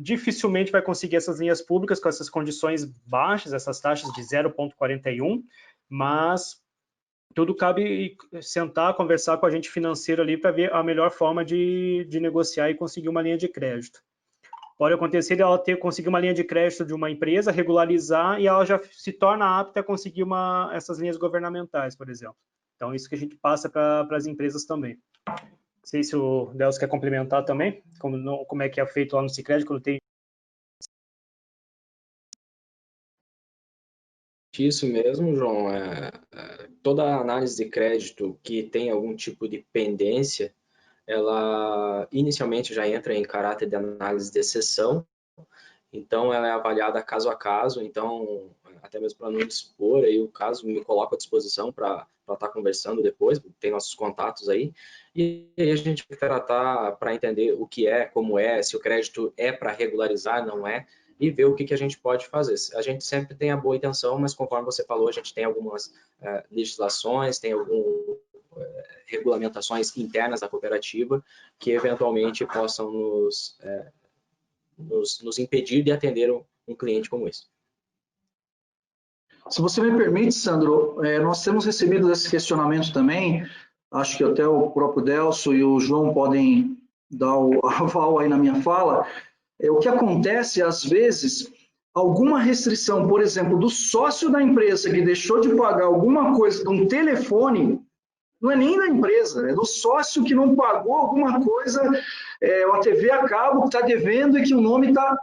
dificilmente vai conseguir essas linhas públicas com essas condições baixas, essas taxas de 0,41, mas tudo cabe sentar, conversar com a agente financeiro ali para ver a melhor forma de negociar e conseguir uma linha de crédito. Pode acontecer de ela conseguir uma linha de crédito de uma empresa, regularizar, e ela já se torna apta a conseguir essas linhas governamentais, por exemplo. Então, isso que a gente passa para as empresas também. Não sei se o Delcio quer complementar também, como é que é feito lá no Sicredi, quando tem... Isso mesmo, João. Toda análise de crédito que tem algum tipo de pendência, ela inicialmente já entra em caráter de análise de exceção, então ela é avaliada caso a caso, então até mesmo para não expor aí o caso, me coloco à disposição para estar conversando depois, tem nossos contatos aí, e aí a gente vai tratar para entender o que é, como é, se o crédito é para regularizar, não é, e ver o que a gente pode fazer. A gente sempre tem a boa intenção, mas conforme você falou, a gente tem algumas legislações, tem regulamentações internas da cooperativa que eventualmente possam nos impedir de atender um cliente como esse. Se você me permite, Sandro, nós temos recebido esse questionamento também, acho que até o próprio Delcio e o João podem dar o aval aí na minha fala. O que acontece, às vezes, alguma restrição, por exemplo, do sócio da empresa que deixou de pagar alguma coisa de um telefone, não é nem da empresa, é do sócio que não pagou alguma coisa, uma TV a cabo que está devendo e que o nome está...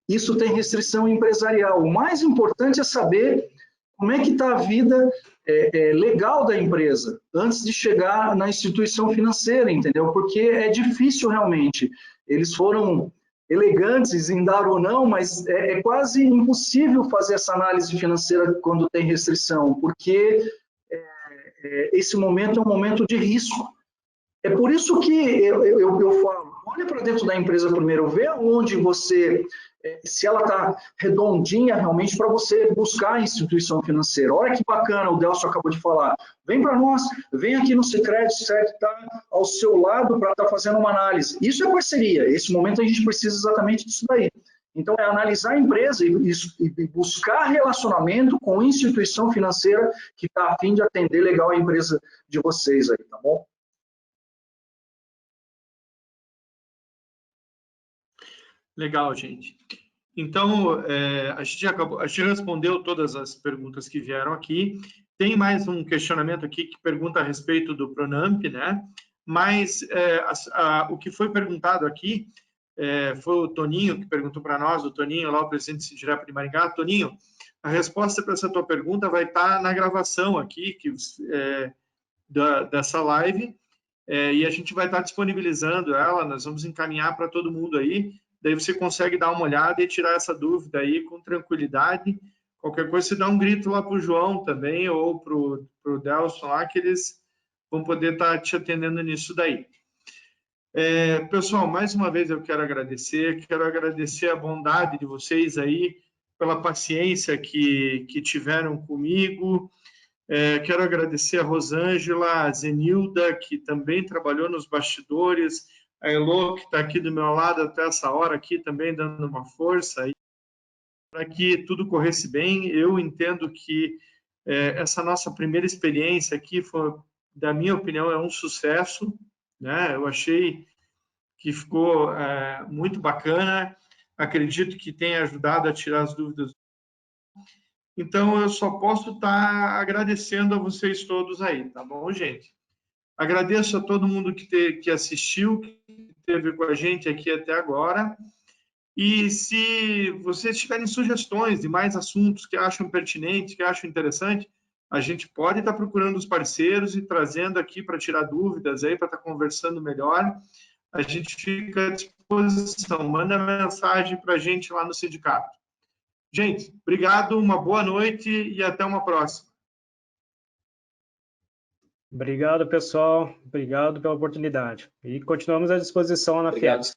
Isso tem restrição empresarial. O mais importante é saber como é que está a vida legal da empresa antes de chegar na instituição financeira, entendeu? Porque é difícil realmente. Eles foram elegantes em dar ou não, mas é quase impossível fazer essa análise financeira quando tem restrição, porque esse momento é um momento de risco. É por isso que eu falo, olha para dentro da empresa primeiro, vê onde você, se ela está redondinha realmente para você buscar a instituição financeira. Olha que bacana, o Delcio acabou de falar. Vem para nós, vem aqui no Sicredi, certo? Está ao seu lado para estar fazendo uma análise. Isso é parceria, esse momento a gente precisa exatamente disso daí. Então, é analisar a empresa e buscar relacionamento com a instituição financeira que está a fim de atender legal a empresa de vocês aí, tá bom? Legal, gente. Então, a gente respondeu todas as perguntas que vieram aqui. Tem mais um questionamento aqui que pergunta a respeito do Pronamp, né? Mas o que foi perguntado aqui foi o Toninho que perguntou para nós, o Toninho, lá o presidente do Sindirepa de Maringá. Toninho, a resposta para essa tua pergunta vai estar na gravação aqui dessa live, e a gente vai estar disponibilizando ela, nós vamos encaminhar para todo mundo aí, daí você consegue dar uma olhada e tirar essa dúvida aí com tranquilidade. Qualquer coisa, você dá um grito lá para o João também, ou para o Delson lá, que eles vão poder estar te atendendo nisso daí. Pessoal, mais uma vez eu quero agradecer a bondade de vocês aí, pela paciência que tiveram comigo. Quero agradecer a Rosângela, a Zenilda, que também trabalhou nos bastidores, a Elô, que está aqui do meu lado até essa hora aqui, também dando uma força aí, para que tudo corresse bem. Eu entendo que essa nossa primeira experiência aqui foi, da minha opinião, é um sucesso, né? Eu achei que ficou muito bacana, acredito que tenha ajudado a tirar as dúvidas. Então, eu só posso estar agradecendo a vocês todos aí, tá bom, gente? Agradeço a todo mundo que assistiu, que esteve com a gente aqui até agora. E se vocês tiverem sugestões de mais assuntos que acham pertinentes, que acham interessante, a gente pode estar procurando os parceiros e trazendo aqui para tirar dúvidas aí, para estar conversando melhor. A gente fica à disposição. Manda mensagem para a gente lá no sindicato. Gente, obrigado, uma boa noite e até uma próxima. Obrigado, pessoal. Obrigado pela oportunidade. E continuamos à disposição na Obrigado. FIEPS.